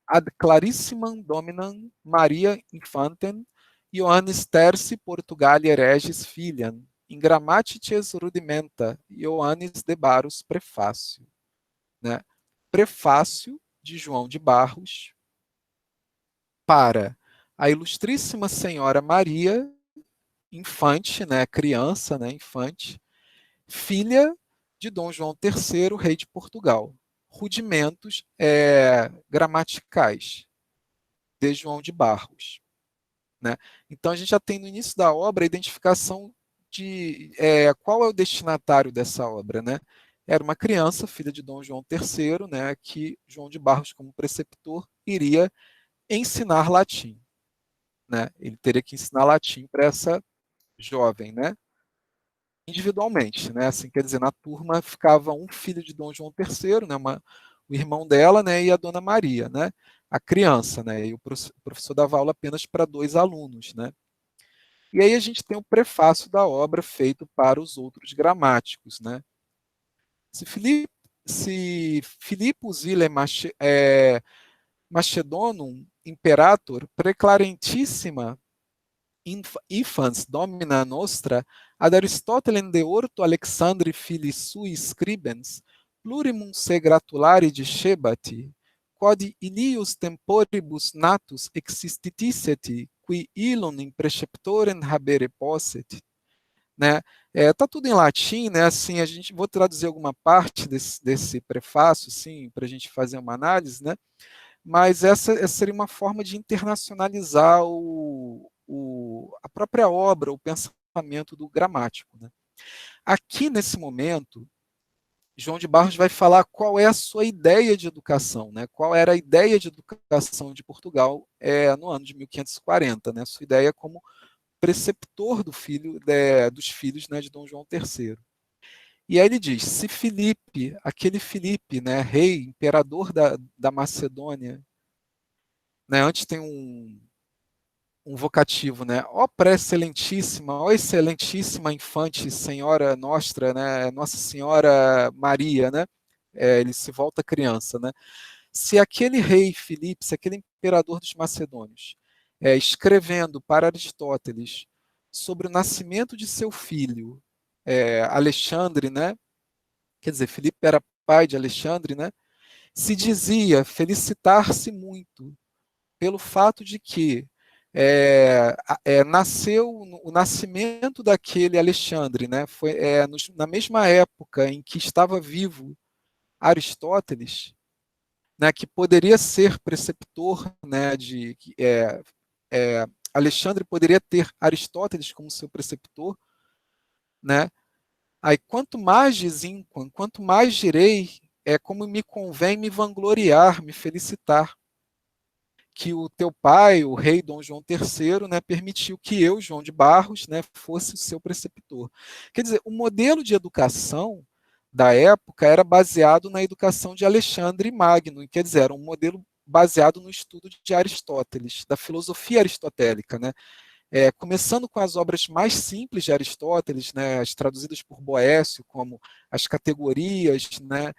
Ad clarissimam dominam Maria infantem Ioannis terci Portugalia regis filiam in grammatices rudimenta Ioannis de Barros prefácio, né? Prefácio de João de Barros para a Ilustríssima Senhora Maria, infante, né, criança, né, infante, filha de Dom João III, rei de Portugal. Rudimentos gramaticais de João de Barros, né? Então a gente já tem no início da obra a identificação de qual é o destinatário dessa obra, né? Era uma criança, filha de Dom João III, né, que João de Barros, como preceptor, iria ensinar latim, né? Ele teria que ensinar latim para essa jovem, né? Individualmente, né? Assim, quer dizer, na turma ficava um filho de Dom João III, né? O irmão dela, né? E a Dona Maria, né? A criança, né? E o professor dava aula apenas para 2 alunos, né? E aí a gente tem o prefácio da obra feito para os outros gramáticos, né? Se Philippus Ile Macedonum Imperator preclarentissima infans domina nostra ad Aristotelem de orto Alexandri fili sui scribens plurimum se gratulari discebati quod ilius temporibus natus existitisset qui illum in preceptorem habere posset, né? Tá tudo em latim, né? Assim, vou traduzir alguma parte desse prefácio, sim, para a gente fazer uma análise, né? Mas essa seria uma forma de internacionalizar a própria obra, o pensamento do gramático, né? Aqui, nesse momento, João de Barros vai falar qual é a sua ideia de educação, né? Qual era a ideia de educação de Portugal no ano de 1540, né? Sua ideia como preceptor dos filhos, né, de Dom João III. E aí ele diz, se Filipe, aquele Filipe, né, rei, imperador da Macedônia, né, antes tem um vocativo, né? Ó pré-excelentíssima, ó excelentíssima infante, Senhora Nostra, né? Nossa Senhora Maria, né? Ele se volta criança, né? Se aquele rei Filipe, se aquele imperador dos macedônios, escrevendo para Aristóteles sobre o nascimento de seu filho, Alexandre, né? Quer dizer, Filipe era pai de Alexandre, né? Se dizia felicitar-se muito pelo fato de que nasceu o nascimento daquele Alexandre, né? Foi na mesma época em que estava vivo Aristóteles, né? Que poderia ser preceptor, né? Alexandre poderia ter Aristóteles como seu preceptor, né? Aí, quanto mais desinquam, quanto mais direi, é como me convém me vangloriar, me felicitar, que o teu pai, o rei Dom João III, né, permitiu que eu, João de Barros, né, fosse o seu preceptor. Quer dizer, o modelo de educação da época era baseado na educação de Alexandre Magno, quer dizer, era um modelo baseado no estudo de Aristóteles, da filosofia aristotélica, né? Começando com as obras mais simples de Aristóteles, né, as traduzidas por Boécio, como as categorias, né,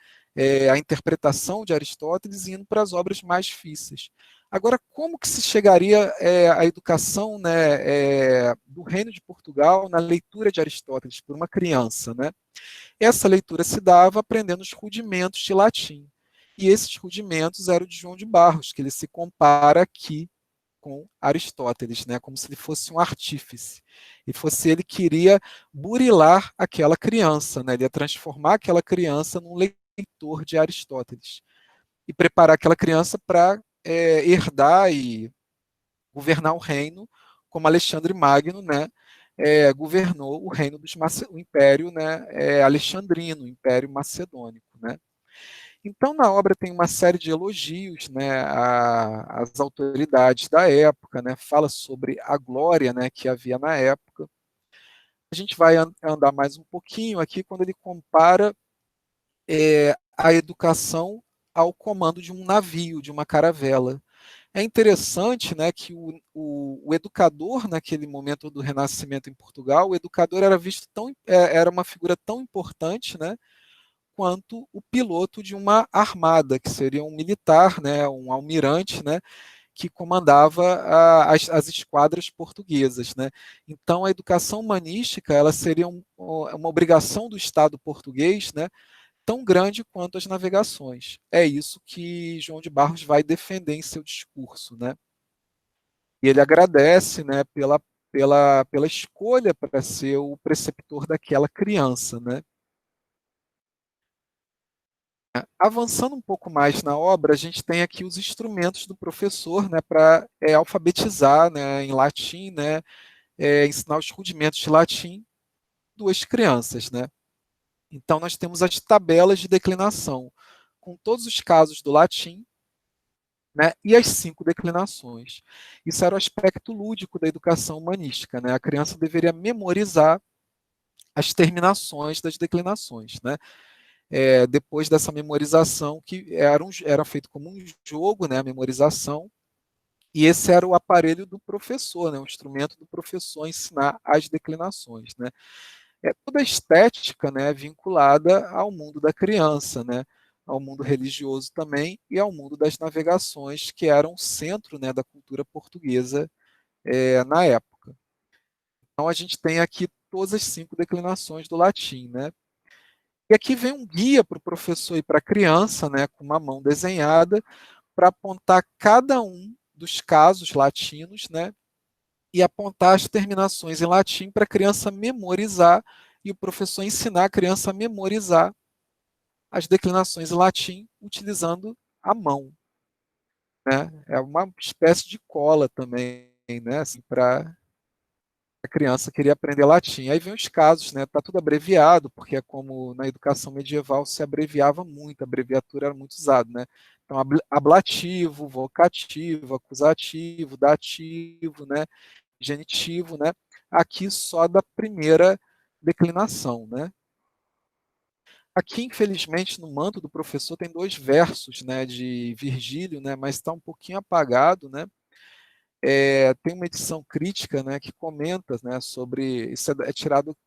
a interpretação de Aristóteles, e indo para as obras mais difíceis. Agora, como que se chegaria à educação, né, do Reino de Portugal na leitura de Aristóteles por uma criança, né? Essa leitura se dava aprendendo os rudimentos de latim. E esses rudimentos eram de João de Barros, que ele se compara aqui com Aristóteles, né, como se ele fosse um artífice. E fosse ele que iria burilar aquela criança, né, ele ia transformar aquela criança num leitor de Aristóteles. E preparar aquela criança para herdar e governar o reino, como Alexandre Magno, né, governou o reino o Império, né, Alexandrino, o Império Macedônico, né. Então, na obra tem uma série de elogios, né, às autoridades da época, né, fala sobre a glória, né, que havia na época. A gente vai andar mais um pouquinho aqui quando ele compara a educação ao comando de um navio, de uma caravela. É interessante, né, que o educador, naquele momento do Renascimento em Portugal, o educador era visto era uma figura tão importante, né, quanto o piloto de uma armada, que seria um militar, né, um almirante, né, que comandava as esquadras portuguesas, né? Então, a educação humanística ela seria uma obrigação do Estado português, né, tão grande quanto as navegações. É isso que João de Barros vai defender em seu discurso, né? E ele agradece, né, pela escolha para ser o preceptor daquela criança, né? Avançando um pouco mais na obra, a gente tem aqui os instrumentos do professor, né, para alfabetizar, né, em latim, né, ensinar os rudimentos de latim duas crianças, né. Então nós temos as tabelas de declinação com todos os casos do latim, né, e as 5 declinações. Isso era o aspecto lúdico da educação humanística, né. A criança deveria memorizar as terminações das declinações, né. Depois dessa memorização, que era feito como um jogo, né, a memorização, e esse era o aparelho do professor, né, o instrumento do professor ensinar as declinações. Né. Toda a estética, né, vinculada ao mundo da criança, né, ao mundo religioso também e ao mundo das navegações, que eram o centro, né, da cultura portuguesa na época. Então a gente tem aqui todas as 5 declinações do latim, né? E aqui vem um guia para o professor e para a criança, né, com uma mão desenhada, para apontar cada um dos casos latinos, né, e apontar as terminações em latim para a criança memorizar e o professor ensinar a criança a memorizar as declinações em latim utilizando a mão, né? É uma espécie de cola também, né, assim, para a criança queria aprender latim. Aí vem os casos, né? Tá tudo abreviado, porque é como na educação medieval se abreviava muito, a abreviatura era muito usada, né? Então, ablativo, vocativo, acusativo, dativo, né? Genitivo, né? Aqui só da primeira declinação, né? Aqui, infelizmente, no manto do professor tem 2 versos, né, de Virgílio, né, mas está um pouquinho apagado, né? Tem uma edição crítica, né, que comenta, né, sobre isso tirado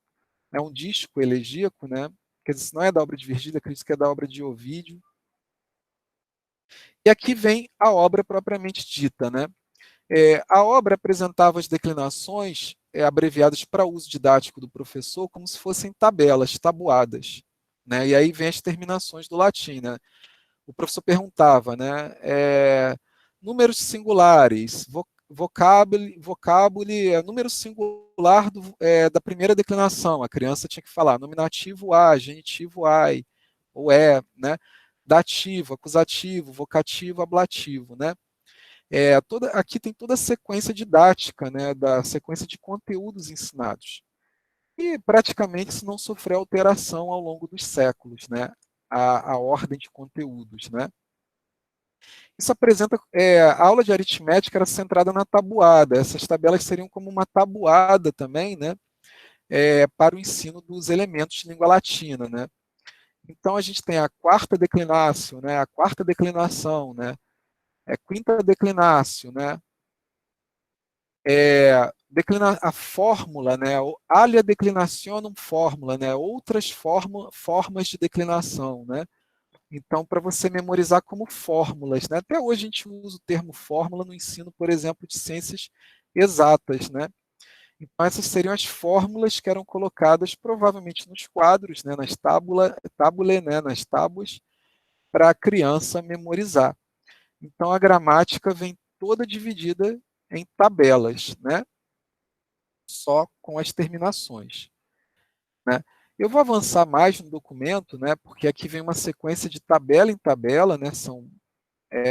um disco elegíaco, né? Quer dizer, isso não é da obra de Virgílio, a crítica é da obra de Ovídio. E aqui vem a obra propriamente dita, né? A obra apresentava as declinações abreviadas para uso didático do professor como se fossem tabelas, tabuadas, né? E aí vem as terminações do latim, né? O professor perguntava, né? Números singulares, vocábulo, número singular da primeira declinação. A criança tinha que falar nominativo a, genitivo ai, ou né? Dativo, acusativo, vocativo, ablativo, né? Aqui tem toda a sequência didática, né, da sequência de conteúdos ensinados. E praticamente isso não sofreu alteração ao longo dos séculos, né? A ordem de conteúdos, né? Isso apresenta, a aula de aritmética era centrada na tabuada. Essas tabelas seriam como uma tabuada também, né? Para o ensino dos elementos de língua latina, né? Então a gente tem a quarta declinácio, né? A quarta declinação, né? Quinta declinácio, né? A fórmula, né? Alia declinationum fórmula, né? Outras formas de declinação, né? Então, para você memorizar como fórmulas, né? Até hoje a gente usa o termo fórmula no ensino, por exemplo, de ciências exatas, né? Então, essas seriam as fórmulas que eram colocadas provavelmente nos quadros, né? Nas tábule, né? Nas tábuas, para a criança memorizar. Então, a gramática vem toda dividida em tabelas, né? Só com as terminações, né? Eu vou avançar mais no documento, né? Porque aqui vem uma sequência de tabela em tabela, né? São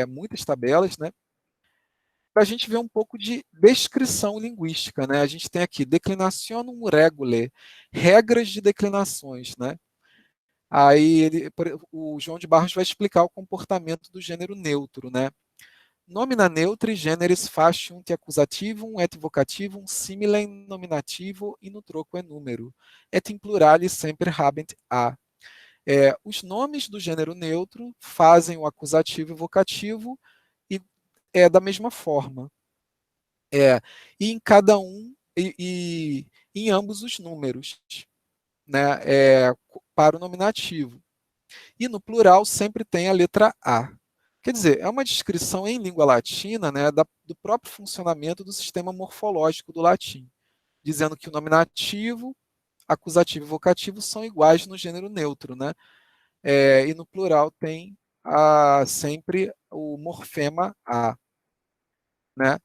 muitas tabelas, né? Para a gente ver um pouco de descrição linguística, né? A gente tem aqui declinationum regulae, regras de declinações, né? Aí o João de Barros vai explicar o comportamento do gênero neutro, né? Nomina neutri generis faciunt accusativum et vocativum similem nominativo in utroque número, et in plurali sempre habent a. Os nomes do gênero neutro fazem o acusativo e o vocativo e é da mesma forma. E em cada um, em ambos os números, né? Para o nominativo. E no plural sempre tem a letra A. Quer dizer, é uma descrição em língua latina, né, do próprio funcionamento do sistema morfológico do latim, dizendo que o nominativo, acusativo e vocativo são iguais no gênero neutro, né? E no plural tem sempre o morfema A, né?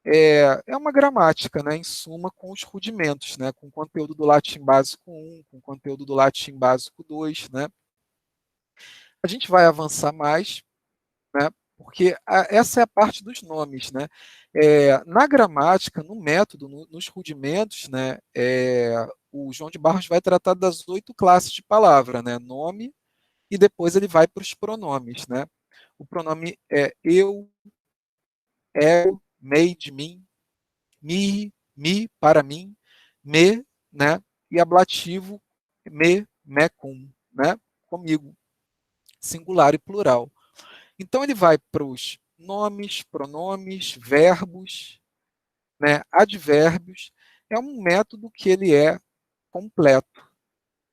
É uma gramática, né, em suma, com os rudimentos, né, com o conteúdo do latim básico 1, com o conteúdo do latim básico 2, né? A gente vai avançar mais, né, porque essa é a parte dos nomes, né? Na gramática, no método, nos rudimentos, né, o João de Barros vai tratar das 8 classes de palavra, né? Nome, e depois ele vai para os pronomes, né? O pronome é eu, mei, de mim, mi, para mim, me, né? E ablativo, me com, né? Comigo, singular e plural. Então ele vai para os nomes, pronomes, verbos, né? Advérbios. É um método que ele é completo,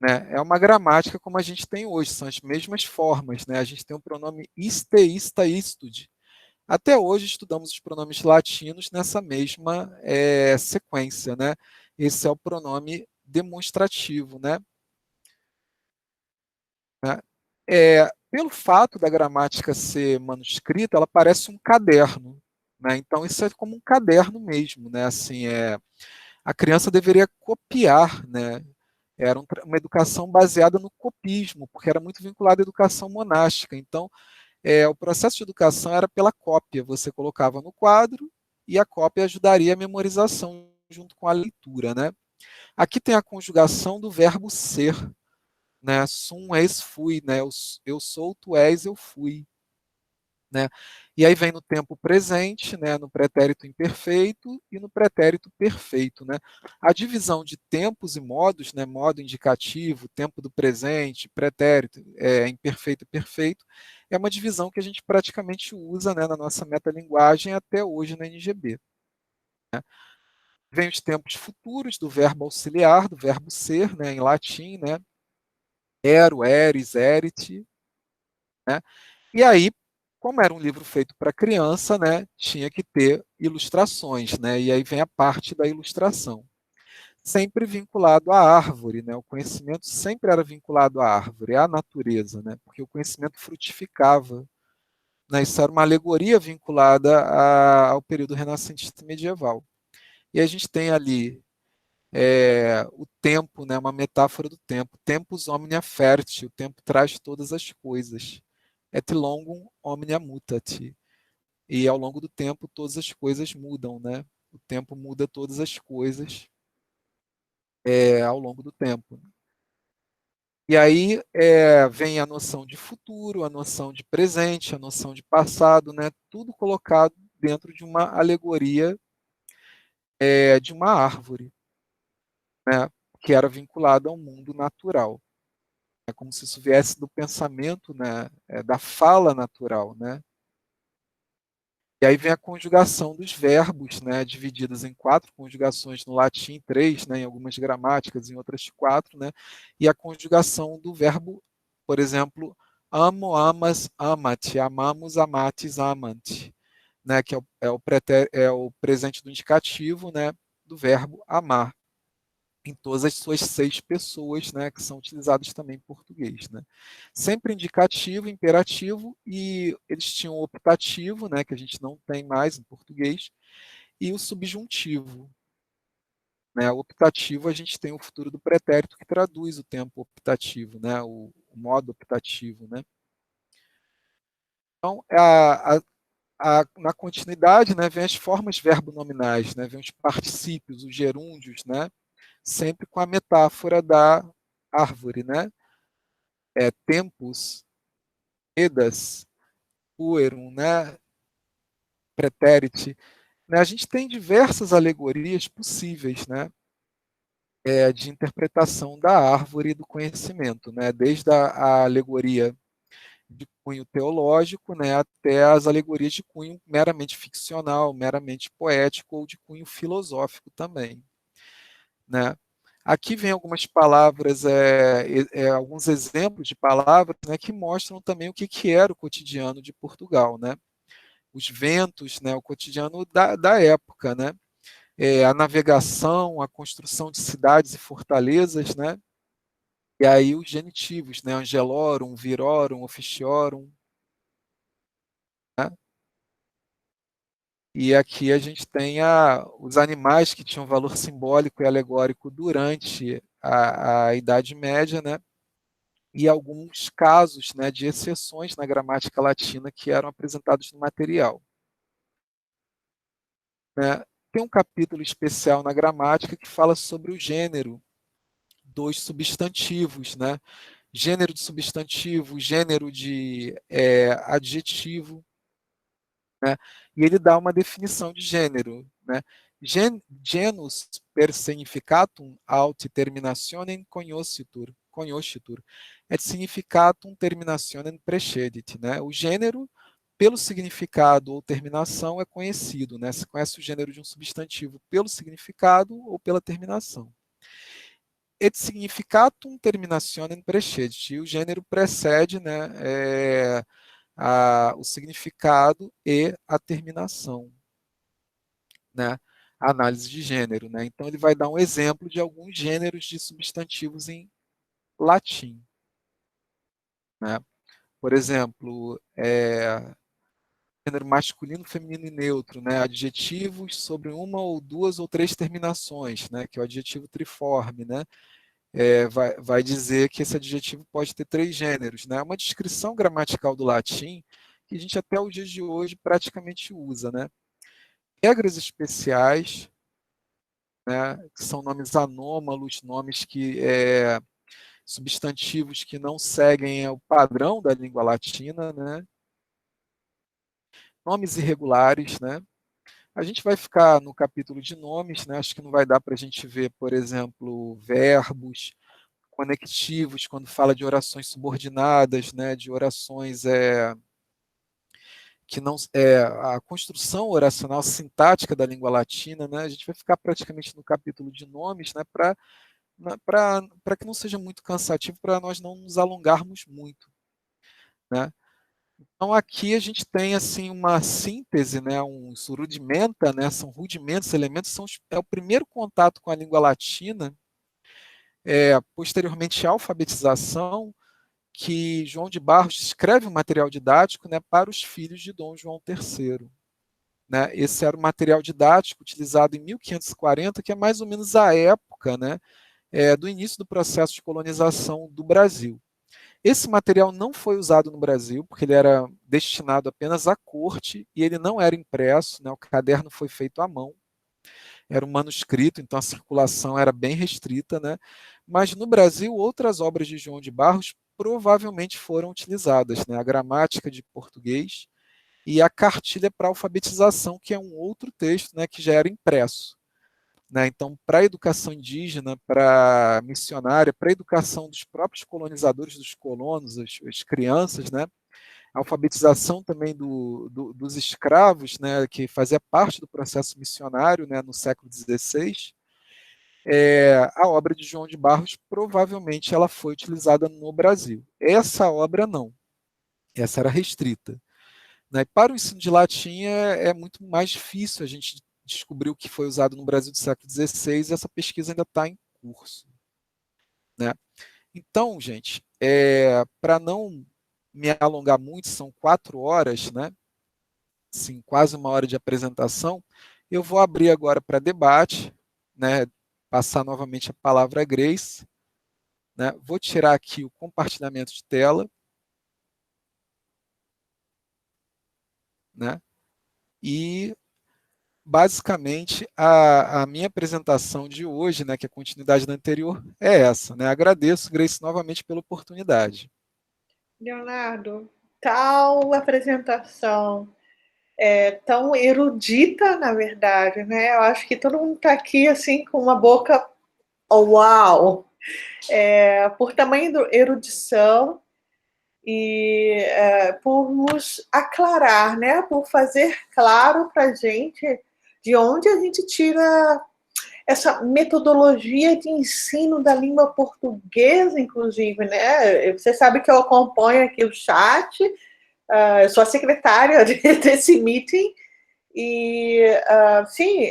né? É uma gramática como a gente tem hoje, são as mesmas formas, né? A gente tem o pronome iste, ista, istud. Até hoje estudamos os pronomes latinos nessa mesma sequência, né? Esse é o pronome demonstrativo, né? Pelo fato da gramática ser manuscrita, ela parece um caderno, né? Então isso é como um caderno mesmo, né? Assim, a criança deveria copiar, né? Era uma educação baseada no copismo, porque era muito vinculada à educação monástica. Então, o processo de educação era pela cópia. Você colocava no quadro e a cópia ajudaria a memorização junto com a leitura, né? Aqui tem a conjugação do verbo ser, né? Sum és fui, né? Eu sou, tu és, eu fui, né? E aí vem no tempo presente, né? No pretérito imperfeito e no pretérito perfeito, né? A divisão de tempos e modos, né? Modo indicativo, tempo do presente, pretérito, imperfeito e perfeito, é uma divisão que a gente praticamente usa, né? Na nossa metalinguagem até hoje na NGB. Vem os tempos futuros do verbo auxiliar, do verbo ser, né? Em latim, né? Ero, eris, erit, né? E aí, como era um livro feito para criança, né, tinha que ter ilustrações, né? E aí vem a parte da ilustração. Sempre vinculado à árvore, né? O conhecimento sempre era vinculado à árvore, à natureza, né? Porque o conhecimento frutificava, né? Isso era uma alegoria vinculada ao período renascentista medieval. E a gente tem ali o tempo, né? Uma metáfora do tempo. Tempus omnia ferti, o tempo traz todas as coisas. Et longum omnia mutat. E ao longo do tempo todas as coisas mudam, né? O tempo muda todas as coisas. ao longo do tempo. E aí vem a noção de futuro, a noção de presente, a noção de passado, né? Tudo colocado dentro de uma alegoria de uma árvore, né? Que era vinculada ao mundo natural. É como se isso viesse do pensamento, né? Da fala natural, né? E aí vem a conjugação dos verbos, né, divididas em 4 conjugações no latim, 3, né, em algumas gramáticas, em outras 4, né, e a conjugação do verbo, por exemplo, amo, amas, amat, amamos, amates, amant, né, que é o presente do indicativo, né, do verbo amar em todas as suas 6 pessoas, né, que são utilizadas também em português, né. Sempre indicativo, imperativo, e eles tinham o optativo, né, que a gente não tem mais em português, e o subjuntivo. Né. O optativo, a gente tem o futuro do pretérito que traduz o tempo optativo, né, o modo optativo. Né. Então, na continuidade, né, vem as formas verbonominais, né, vem os particípios, os gerúndios, né, sempre com a metáfora da árvore, né? Tempus, edas, puerum, né? Pretérite. Né? A gente tem diversas alegorias possíveis, né? De interpretação da árvore do conhecimento, né? Desde a alegoria de cunho teológico, né, até as alegorias de cunho meramente ficcional, meramente poético ou de cunho filosófico também. Né? Aqui vem algumas palavras, alguns exemplos de palavras, né, que mostram também o que era o cotidiano de Portugal, né? Os ventos, né, o cotidiano da época, né? A navegação, a construção de cidades e fortalezas, né? E aí os genitivos, né? Angelorum, virorum, officiorum, né? E aqui a gente tem os animais que tinham valor simbólico e alegórico durante a Idade Média, né? E alguns casos, né, de exceções na gramática latina que eram apresentados no material. Né? Tem um capítulo especial na gramática que fala sobre o gênero dos substantivos, né? Gênero de substantivo, gênero de adjetivo, né? E ele dá uma definição de gênero, né? Genus personificatum aut terminationem cognoscitur, et significatum terminationem praecedit, né? O gênero, pelo significado ou terminação, é conhecido, né? Se conhece o gênero de um substantivo pelo significado ou pela terminação. Et significatum terminationem praecedit, e o gênero precede, né, o significado e a terminação, né? A análise de gênero, né? Então ele vai dar um exemplo de alguns gêneros de substantivos em latim, né? Por exemplo, gênero masculino, feminino e neutro, né? Adjetivos sobre uma ou duas ou três terminações, né? Que é o adjetivo triforme, né? Vai dizer que esse adjetivo pode ter 3 gêneros, né? É uma descrição gramatical do latim que a gente até os dias de hoje praticamente usa, né? Regras especiais, né, que são nomes anômalos, nomes que substantivos que não seguem o padrão da língua latina, né? Nomes irregulares, né? A gente vai ficar no capítulo de nomes, né? Acho que não vai dar para a gente ver, por exemplo, verbos, conectivos, quando fala de orações subordinadas, né? De orações que não a construção oracional sintática da língua latina, né? A gente vai ficar praticamente no capítulo de nomes, né? Para que não seja muito cansativo, para nós não nos alongarmos muito, né? Então aqui a gente tem assim uma síntese, né? Rudimenta, né? São rudimentos, elementos, é o primeiro contato com a língua latina, posteriormente a alfabetização, que João de Barros escreve um material didático, né, para os filhos de Dom João III. Né? Esse era o material didático utilizado em 1540, que é mais ou menos a época, né, do início do processo de colonização do Brasil. Esse material não foi usado no Brasil, porque ele era destinado apenas à corte e ele não era impresso, né, o caderno foi feito à mão. era um manuscrito, então a circulação era bem restrita, né? Mas no Brasil, outras obras de João de Barros provavelmente foram utilizadas, né? A gramática de português e a cartilha para alfabetização, que é um outro texto, né, que já era impresso. Né? Então, para a educação indígena, para a missionária, para a educação dos próprios colonizadores, dos colonos, as crianças, né? A alfabetização também dos escravos, né, que fazia parte do processo missionário, né, no século XVI, a obra de João de Barros provavelmente ela foi utilizada no Brasil. Essa obra não, essa era restrita. Né? Para o ensino de latim é muito mais difícil a gente descobrir o que foi usado no Brasil do século XVI e essa pesquisa ainda está em curso. Né? Então, gente, para não me alongar muito, são 4 horas, né? Sim, quase uma hora de apresentação. Eu vou abrir agora para debate, né? Passar novamente a palavra a Grace. Né? Vou tirar aqui o compartilhamento de tela. Né? E, basicamente, a minha apresentação de hoje, né, que é a continuidade da anterior, é essa. Né? Agradeço, Grace, novamente pela oportunidade. Leonardo, tal apresentação, tão erudita, na verdade, né? Eu acho que todo mundo está aqui assim com uma boca, oh, uau, por tamanho erudição e por nos aclarar, né? Por fazer claro para a gente de onde a gente tira essa metodologia de ensino da língua portuguesa, inclusive, né? Você sabe que eu acompanho aqui o chat, eu sou a secretária desse meeting, e, sim,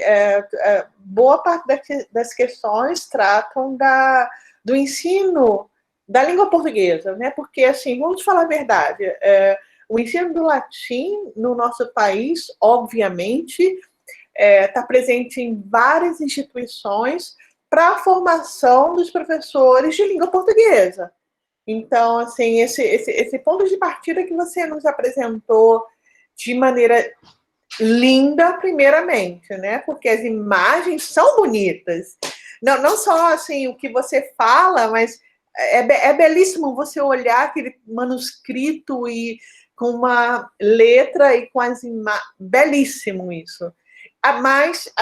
boa parte das questões tratam do ensino da língua portuguesa, né? Porque, assim, vamos falar a verdade, o ensino do latim no nosso país, obviamente, está presente em várias instituições para a formação dos professores de língua portuguesa. Então, assim, esse ponto de partida que você nos apresentou de maneira linda, primeiramente, né? Porque as imagens são bonitas. Não só assim o que você fala, mas é belíssimo você olhar aquele manuscrito e com uma letra e com as imagens. Belíssimo isso. Mas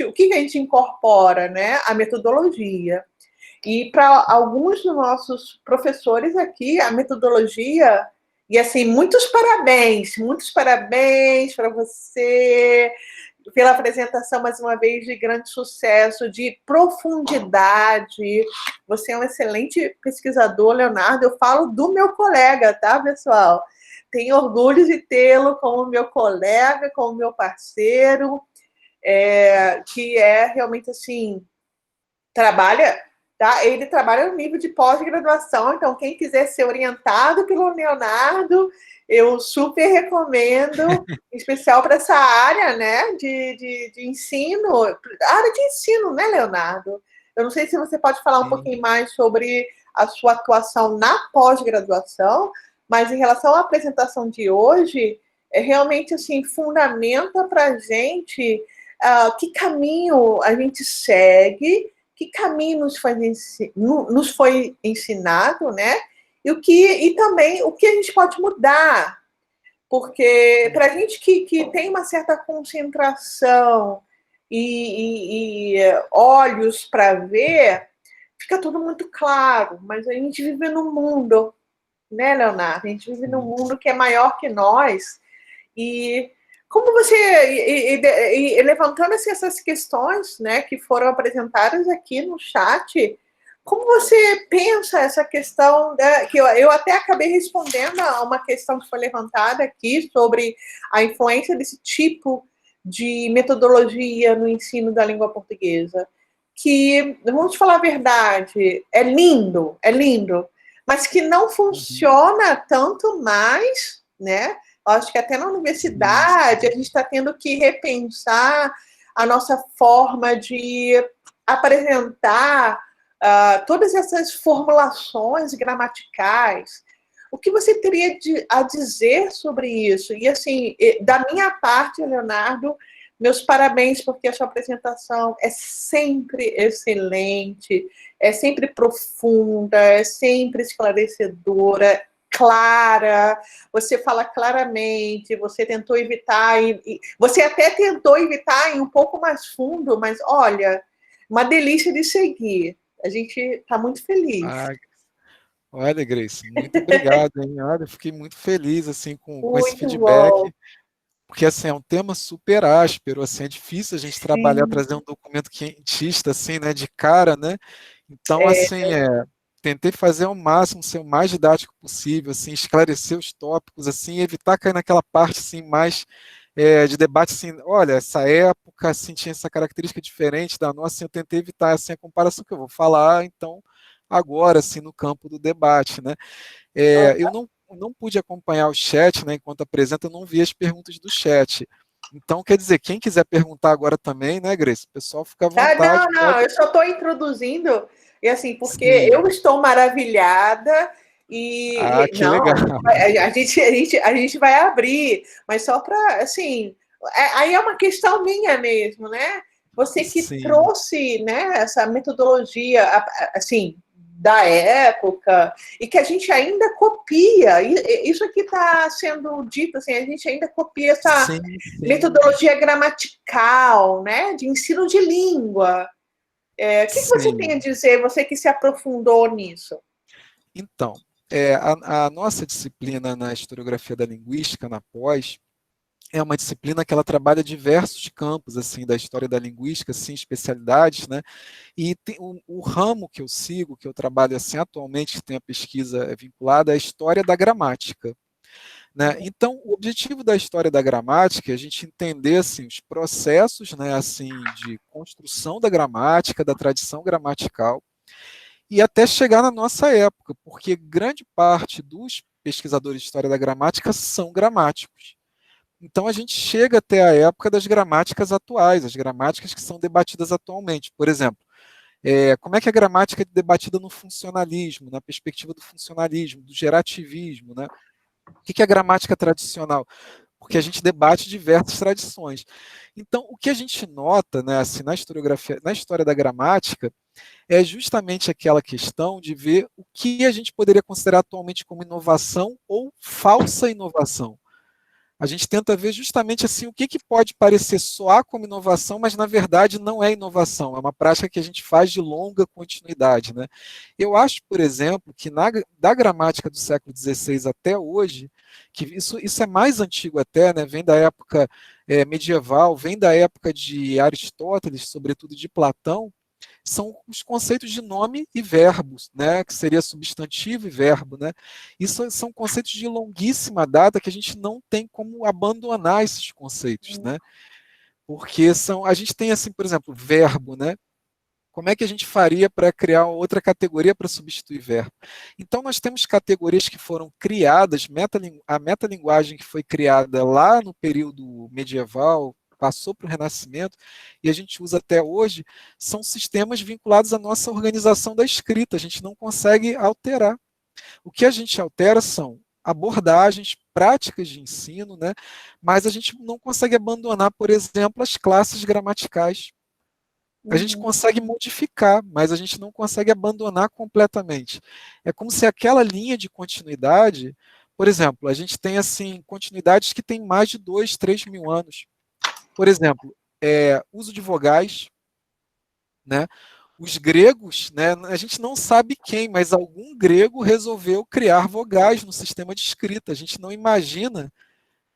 o que a gente incorpora, né? A metodologia. E para alguns dos nossos professores aqui, a metodologia, e assim, muitos parabéns para você, pela apresentação, mais uma vez, de grande sucesso, de profundidade. Você é um excelente pesquisador, Leonardo. Eu falo do meu colega, tá, pessoal? Tenho orgulho de tê-lo como meu colega, como meu parceiro, que realmente, assim, trabalha, tá? Ele trabalha no nível de pós-graduação, então quem quiser ser orientado pelo Leonardo, eu super recomendo, em especial para essa área, né, de ensino, área de ensino, né, Leonardo? Eu não sei se você pode falar um pouquinho mais sobre a sua atuação na pós-graduação, mas em relação à apresentação de hoje, realmente, assim, fundamenta para a gente que caminho a gente segue, que caminho nos foi ensinado, né? E também o que a gente pode mudar. Porque para a gente que tem uma certa concentração e olhos para ver, fica tudo muito claro. Mas a gente vive num mundo, né, Leonardo? A gente vive num mundo que é maior que nós. E como você, levantando essas questões, né, que foram apresentadas aqui no chat, como você pensa essa questão, que eu até acabei respondendo a uma questão que foi levantada aqui sobre a influência desse tipo de metodologia no ensino da língua portuguesa, que, vamos falar a verdade, é lindo, mas que não funciona tanto mais, né? Acho que até na universidade a gente está tendo que repensar a nossa forma de apresentar todas essas formulações gramaticais. O que você teria a dizer sobre isso? E, assim, da minha parte, Leonardo, Meus parabéns, porque a sua apresentação é sempre excelente, é sempre profunda, é sempre esclarecedora, clara, você fala claramente, você tentou evitar, você até tentou evitar ir um pouco mais fundo, mas olha, uma delícia de seguir. A gente está muito feliz. Olha, Grace, muito obrigado, hein? Olha, eu fiquei muito feliz assim com esse Muito feedback, bom. porque assim é um tema super áspero, assim é difícil a gente trabalhar, trazer um documento cientista assim, né, de cara, né? Então assim tentei fazer ao máximo, ser o mais didático possível, assim, esclarecer os tópicos, assim, evitar cair naquela parte assim mais de debate, assim, olha, essa época assim, tinha essa característica diferente da nossa, assim, eu tentei evitar assim, a comparação que eu vou falar, então, agora, assim, no campo do debate, né? Eu não pude acompanhar o chat, né, enquanto apresenta, eu não vi as perguntas do chat. Então, quer dizer, quem quiser perguntar agora também, né, Grace? O pessoal fica à vontade. Não, eu só estou introduzindo, e assim, porque Sim. eu estou maravilhada Que não, legal. a gente vai abrir, mas só para, assim, aí é uma questão minha mesmo, né? Você que Sim. trouxe, né, essa metodologia, assim, da época, e que a gente ainda copia, isso que está sendo dito, assim, a gente ainda copia essa Sim. metodologia gramatical, né, de ensino de língua. O que você tem a dizer, você que se aprofundou nisso? Então, a nossa disciplina na historiografia da linguística, na pós, é uma disciplina que ela trabalha diversos campos assim da história da linguística, assim, especialidades, né? E tem o ramo que eu sigo, que eu trabalho assim atualmente, que tem a pesquisa vinculada, é a história da gramática. Né? Então, o objetivo da história da gramática é a gente entender assim, os processos, né, assim, de construção da gramática, da tradição gramatical, e até chegar na nossa época, porque grande parte dos pesquisadores de história da gramática são gramáticos. Então, a gente chega até a época das gramáticas atuais, as gramáticas que são debatidas atualmente. Por exemplo, como é que a gramática é debatida no funcionalismo, na perspectiva do funcionalismo, do gerativismo, né? O que é a gramática tradicional? Porque a gente debate diversas tradições. Então, o que a gente nota, né, assim, na historiografia, na história da gramática, é justamente aquela questão de ver o que a gente poderia considerar atualmente como inovação ou falsa inovação. A gente tenta ver justamente assim o que pode parecer soar como inovação, mas na verdade não é inovação, é uma prática que a gente faz de longa continuidade. Né? Eu acho, por exemplo, que da gramática do século XVI até hoje, que isso é mais antigo até, né? Vem da época medieval, vem da época de Aristóteles, sobretudo de Platão, são os conceitos de nome e verbos, né, que seria substantivo e verbo, né? Isso são conceitos de longuíssima data que a gente não tem como abandonar esses conceitos, né? Porque a gente tem assim, por exemplo, verbo, né? Como é que a gente faria para criar outra categoria para substituir verbo? Então, nós temos categorias que foram criadas, a metalinguagem que foi criada lá no período medieval, passou para o Renascimento, e a gente usa até hoje, são sistemas vinculados à nossa organização da escrita, a gente não consegue alterar. O que a gente altera são abordagens, práticas de ensino, né? Mas a gente não consegue abandonar, por exemplo, as classes gramaticais. A gente consegue modificar, mas a gente não consegue abandonar completamente. É como se aquela linha de continuidade, por exemplo, a gente tem assim continuidades que têm mais de 2, 3 mil anos. Por exemplo, uso de vogais, né? Os gregos, né, a gente não sabe quem, mas algum grego resolveu criar vogais no sistema de escrita. A gente não imagina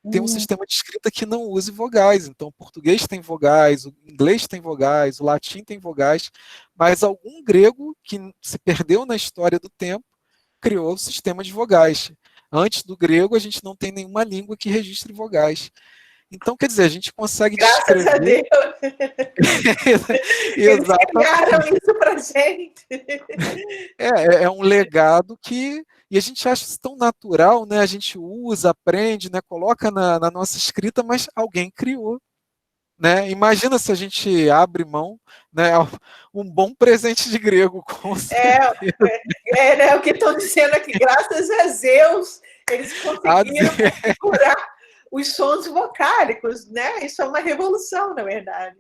ter um sistema de escrita que não use vogais. Então, o português tem vogais, o inglês tem vogais, o latim tem vogais, mas algum grego que se perdeu na história do tempo criou o sistema de vogais. Antes do grego, a gente não tem nenhuma língua que registre vogais. Então, quer dizer, a gente consegue Graças a Deus. Eles criaram isso para gente. É um legado que... E a gente acha isso tão natural, né? A gente usa, aprende, né? Coloca na nossa escrita, mas alguém criou. Né? Imagina se a gente abre mão, né? Um bom presente de grego, com certeza. Né? O que estão dizendo aqui, graças a Zeus, eles conseguiram configurar os sons vocálicos, né? Isso é uma revolução, na verdade.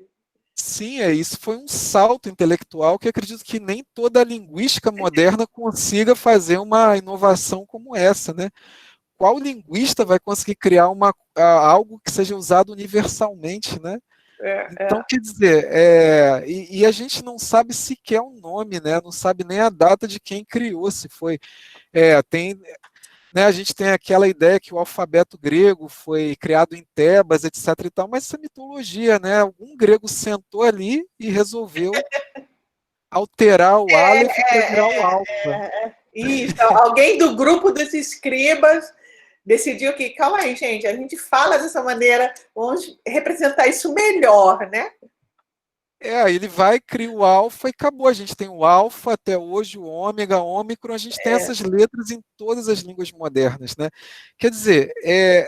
Sim, isso foi um salto intelectual que acredito que nem toda a linguística moderna consiga fazer uma inovação como essa, né? Qual linguista vai conseguir criar algo que seja usado universalmente, né? Então, quer dizer, e a gente não sabe sequer o nome, né? Não sabe nem a data de quem criou, se foi. Né, a gente tem aquela ideia que o alfabeto grego foi criado em Tebas, etc. e tal, mas isso é mitologia, né? Algum grego sentou ali e resolveu alterar o Aleph para virar o Alfa. Isso, alguém do grupo dos escribas decidiu que, calma aí, gente, a gente fala dessa maneira, vamos representar isso melhor, né? Ele vai, cria o alfa e acabou. A gente tem o alfa até hoje, o ômega, ômicron, a gente tem essas letras em todas as línguas modernas, né? Quer dizer,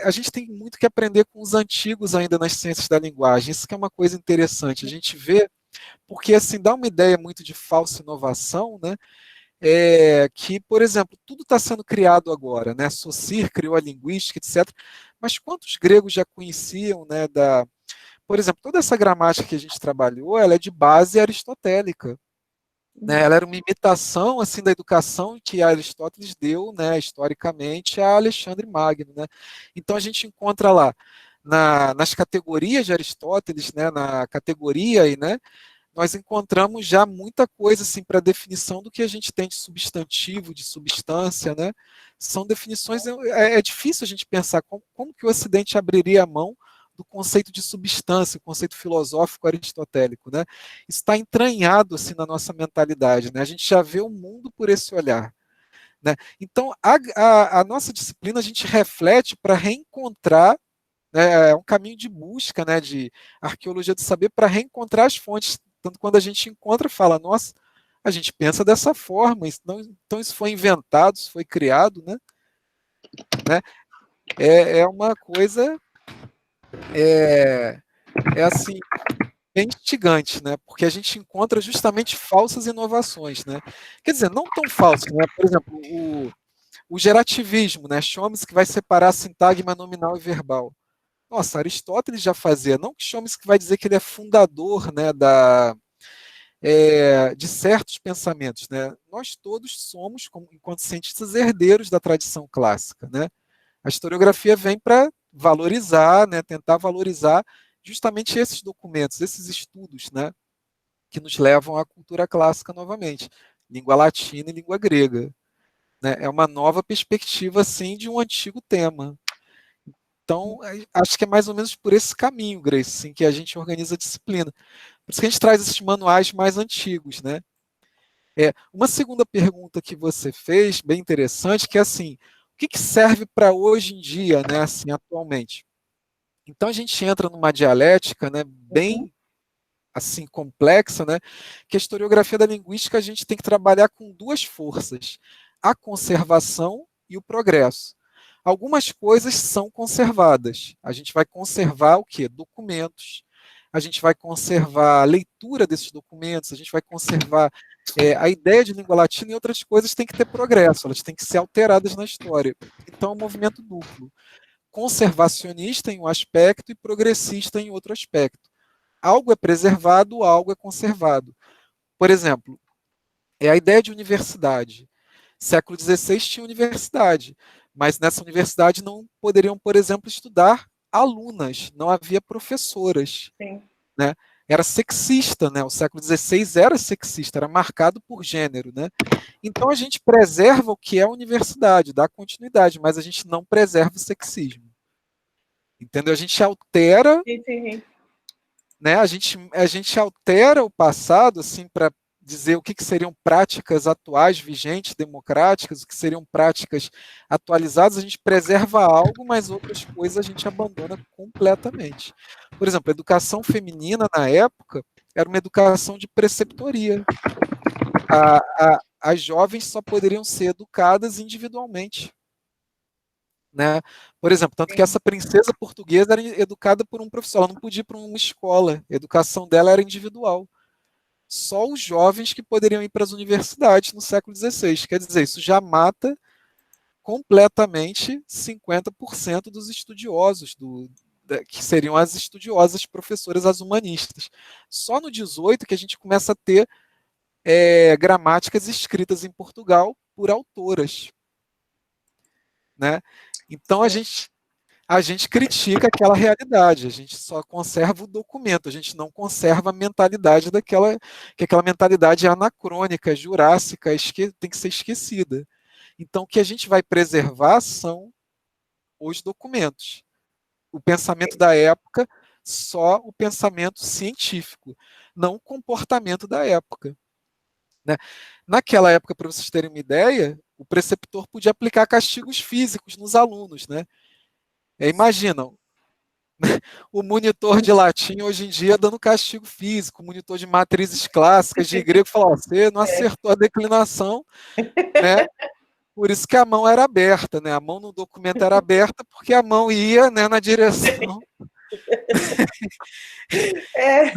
a gente tem muito que aprender com os antigos ainda nas ciências da linguagem. Isso que é uma coisa interessante. A gente vê, porque assim, dá uma ideia muito de falsa inovação, né? Que, por exemplo, tudo está sendo criado agora, né? Saussure criou a linguística, etc. Mas quantos gregos já conheciam, né, por exemplo, toda essa gramática que a gente trabalhou, ela é de base aristotélica, né? Ela era uma imitação assim da educação que Aristóteles deu, né, historicamente a Alexandre Magno, né? Então a gente encontra lá nas categorias de Aristóteles, né, na categoria aí, né, nós encontramos já muita coisa assim para definição do que a gente tem de substantivo, de substância, né? São definições, é difícil a gente pensar como que o Ocidente abriria a mão do conceito de substância, o conceito filosófico aristotélico, né? Está entranhado assim na nossa mentalidade, né? A gente já vê o mundo por esse olhar, né? Então a nossa disciplina a gente reflete para reencontrar, né, é um caminho de busca, né, de arqueologia do saber para reencontrar as fontes. Tanto quando a gente encontra, fala, nossa, a gente pensa dessa forma, então isso foi inventado, isso foi criado, né? É uma coisa assim bem instigante, né? Porque a gente encontra justamente falsas inovações, né? Quer dizer, não tão falsas, né? Por exemplo, o gerativismo, né? Chomsky vai separar a sintagma nominal e verbal. Nossa, Aristóteles já fazia, não que Chomsky vai dizer que ele é fundador, né, de certos pensamentos, né? Nós todos somos, enquanto cientistas, herdeiros da tradição clássica, né? A historiografia vem para valorizar, né, tentar valorizar justamente esses documentos, esses estudos, né, que nos levam à cultura clássica novamente, língua latina e língua grega, né? É uma nova perspectiva assim de um antigo tema. Então, acho que é mais ou menos por esse caminho, Grace, assim, que a gente organiza a disciplina. Por isso que a gente traz esses manuais mais antigos, né? Uma segunda pergunta que você fez, bem interessante, que é assim, o que serve para hoje em dia, né, assim, atualmente? Então a gente entra numa dialética, né, bem assim complexa, né, que a historiografia da linguística a gente tem que trabalhar com duas forças, a conservação e o progresso. Algumas coisas são conservadas. A gente vai conservar o quê? Documentos. A gente vai conservar a leitura desses documentos, a gente vai conservar a ideia de língua latina, e outras coisas têm que ter progresso, elas têm que ser alteradas na história. Então é um movimento duplo. Conservacionista em um aspecto e progressista em outro aspecto. Algo é preservado, algo é conservado. Por exemplo, a ideia de universidade. Século XVI tinha universidade, mas nessa universidade não poderiam, por exemplo, estudar alunas, não havia professoras. Sim. Né? Era sexista, né? O século XVI era sexista, era marcado por gênero, né? Então a gente preserva o que é a universidade, dá continuidade, mas a gente não preserva o sexismo. Entendeu? A gente altera, né? A gente altera o passado assim para dizer o que seriam práticas atuais, vigentes, democráticas, o que seriam práticas atualizadas, a gente preserva algo, mas outras coisas a gente abandona completamente. Por exemplo, a educação feminina, na época, era uma educação de preceptoria. As jovens só poderiam ser educadas individualmente. Né? Por exemplo, tanto que essa princesa portuguesa era educada por um professor, ela não podia ir para uma escola, a educação dela era individual. Só os jovens que poderiam ir para as universidades no século XVI. Quer dizer, isso já mata completamente 50% dos estudiosos, que seriam as estudiosas professoras, as humanistas. Só no 18 que a gente começa a ter gramáticas escritas em Portugal por autoras, né? Então a gente critica aquela realidade, a gente só conserva o documento, a gente não conserva a mentalidade que aquela mentalidade é anacrônica, jurássica, tem que ser esquecida. Então, o que a gente vai preservar são os documentos. O pensamento da época, só o pensamento científico, não o comportamento da época, né? Naquela época, para vocês terem uma ideia, o preceptor podia aplicar castigos físicos nos alunos, né? Imaginam, o monitor de latim hoje em dia dando castigo físico, o monitor de matrizes clássicas de grego falou: você não acertou a declinação, né? Por isso que a mão era aberta, né? A mão no documento era aberta porque a mão ia, né, na direção. É,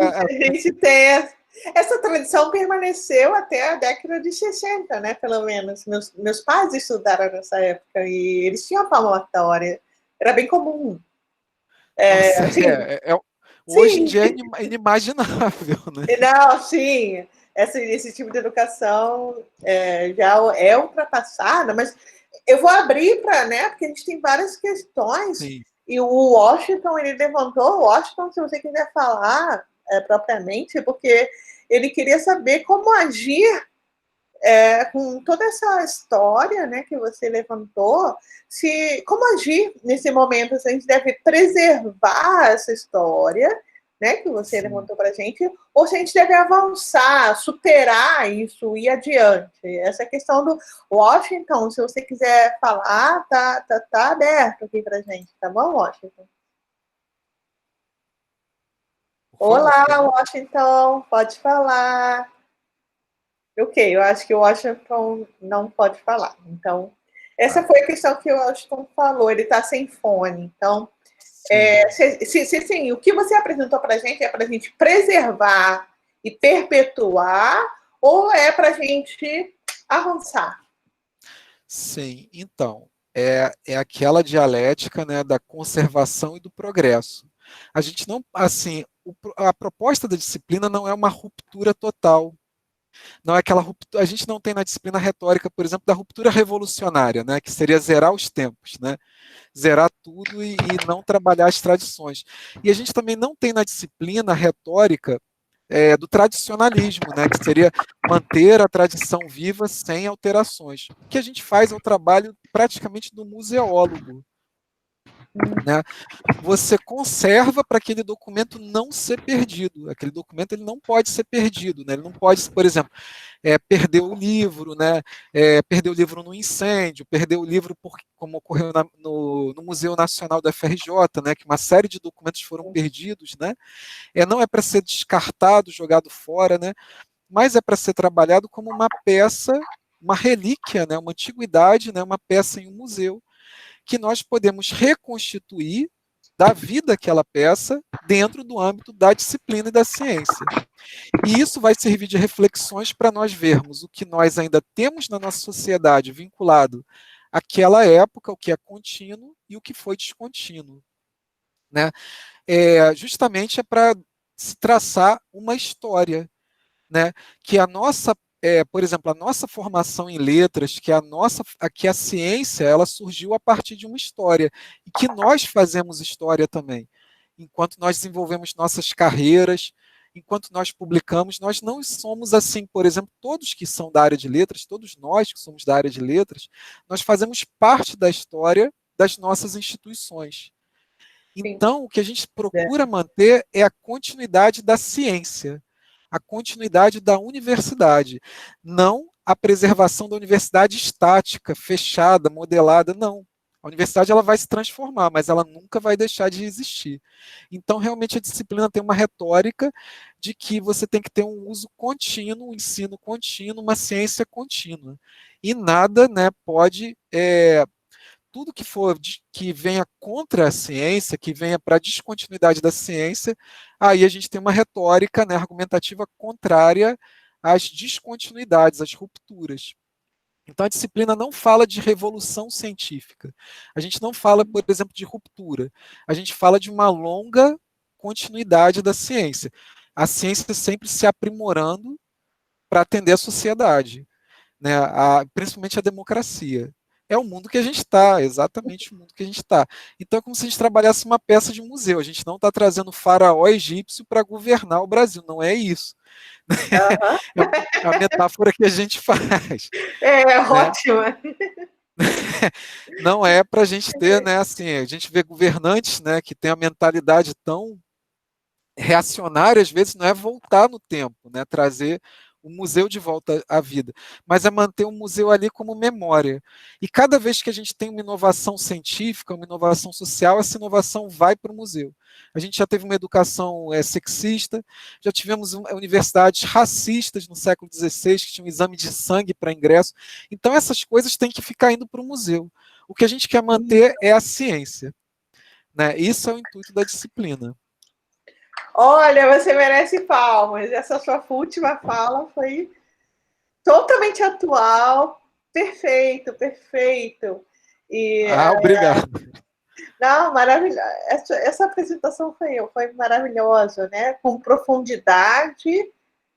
a gente tem essa tradição permaneceu até a década de 60, né? Pelo menos. Meus pais estudaram nessa época e eles tinham a palmatória. Era bem comum. Nossa, Assim, hoje em sim. dia é inimaginável, né? Não, sim. Esse tipo de educação já é ultrapassada, mas eu vou abrir para, né? Porque a gente tem várias questões. Sim. E o Washington, ele levantou, Washington, se você quiser falar propriamente, porque ele queria saber como agir com toda essa história, né, que você levantou, como agir nesse momento, se a gente deve preservar essa história, né, que você levantou para a gente, ou se a gente deve avançar, superar isso e ir adiante. Essa questão do Washington, se você quiser falar, tá aberto aqui para a gente, tá bom, Washington? Olá, Washington, pode falar. Ok, eu acho que o Washington não pode falar. Então, essa foi a questão que o Washington falou, ele está sem fone. Então, sim, o que você apresentou para a gente é para a gente preservar e perpetuar, ou é para a gente avançar? Sim, então, é aquela dialética, né, da conservação e do progresso. A gente não, assim, a proposta da disciplina não é uma ruptura total. Não é aquela ruptura, a gente não tem na disciplina retórica, por exemplo, da ruptura revolucionária, né, que seria zerar os tempos, né, zerar tudo e não trabalhar as tradições. E a gente também não tem na disciplina retórica do tradicionalismo, né, que seria manter a tradição viva sem alterações. O que a gente faz é o trabalho praticamente do museólogo, né? Você conserva para aquele documento não ser perdido. Aquele documento ele não pode ser perdido, né? Ele não pode, por exemplo, perder o livro, né? Perder o livro no incêndio, perder o livro como ocorreu no Museu Nacional da FRJ, né? Que uma série de documentos foram perdidos, né? Não é para ser descartado, jogado fora, né? Mas é para ser trabalhado como uma peça, uma relíquia, né? Uma antiguidade, né? Uma peça em um museu que nós podemos reconstituir da vida aquela peça dentro do âmbito da disciplina e da ciência. E isso vai servir de reflexões para nós vermos o que nós ainda temos na nossa sociedade vinculado àquela época, o que é contínuo e o que foi descontínuo, né? Justamente é para se traçar uma história, né? Que a nossa, por exemplo, a nossa formação em letras, que a ciência, ela surgiu a partir de uma história e que nós fazemos história também. Enquanto nós desenvolvemos nossas carreiras, enquanto nós publicamos, nós não somos assim, por exemplo, todos que são da área de letras, todos nós que somos da área de letras, nós fazemos parte da história das nossas instituições. Então, o que a gente procura manter é a continuidade da ciência, a continuidade da universidade, não a preservação da universidade estática, fechada, modelada, não. A universidade ela vai se transformar, mas ela nunca vai deixar de existir. Então, realmente, a disciplina tem uma retórica de que você tem que ter um uso contínuo, um ensino contínuo, uma ciência contínua. E nada, né, pode tudo que venha contra a ciência, que venha para a descontinuidade da ciência, aí a gente tem uma retórica, né, argumentativa contrária às descontinuidades, às rupturas. Então, a disciplina não fala de revolução científica. A gente não fala, por exemplo, de ruptura. A gente fala de uma longa continuidade da ciência. A ciência sempre se aprimorando para atender a sociedade, né? Principalmente a democracia. É o mundo que a gente está, exatamente o mundo que a gente está. Então, é como se a gente trabalhasse uma peça de museu. A gente não está trazendo o faraó egípcio para governar o Brasil. Não é isso. Aham. É a metáfora que a gente faz. É Né? ótima. Não é para a gente ter, né, assim, a gente vê governantes, né, que têm a mentalidade tão reacionária, às vezes não é voltar no tempo, né, trazer o museu de volta à vida, mas é manter o museu ali como memória. E cada vez que a gente tem uma inovação científica, uma inovação social, essa inovação vai para o museu. A gente já teve uma educação sexista, já tivemos universidades racistas no século XVI, que tinham um exame de sangue para ingresso. Então, essas coisas têm que ficar indo para o museu. O que a gente quer manter é a ciência. Né? Isso é o intuito da disciplina. Olha, você merece palmas. Essa sua última fala foi totalmente atual. Perfeito, perfeito. E, obrigado. não, maravilhoso. Essa apresentação foi maravilhosa, né? Com profundidade,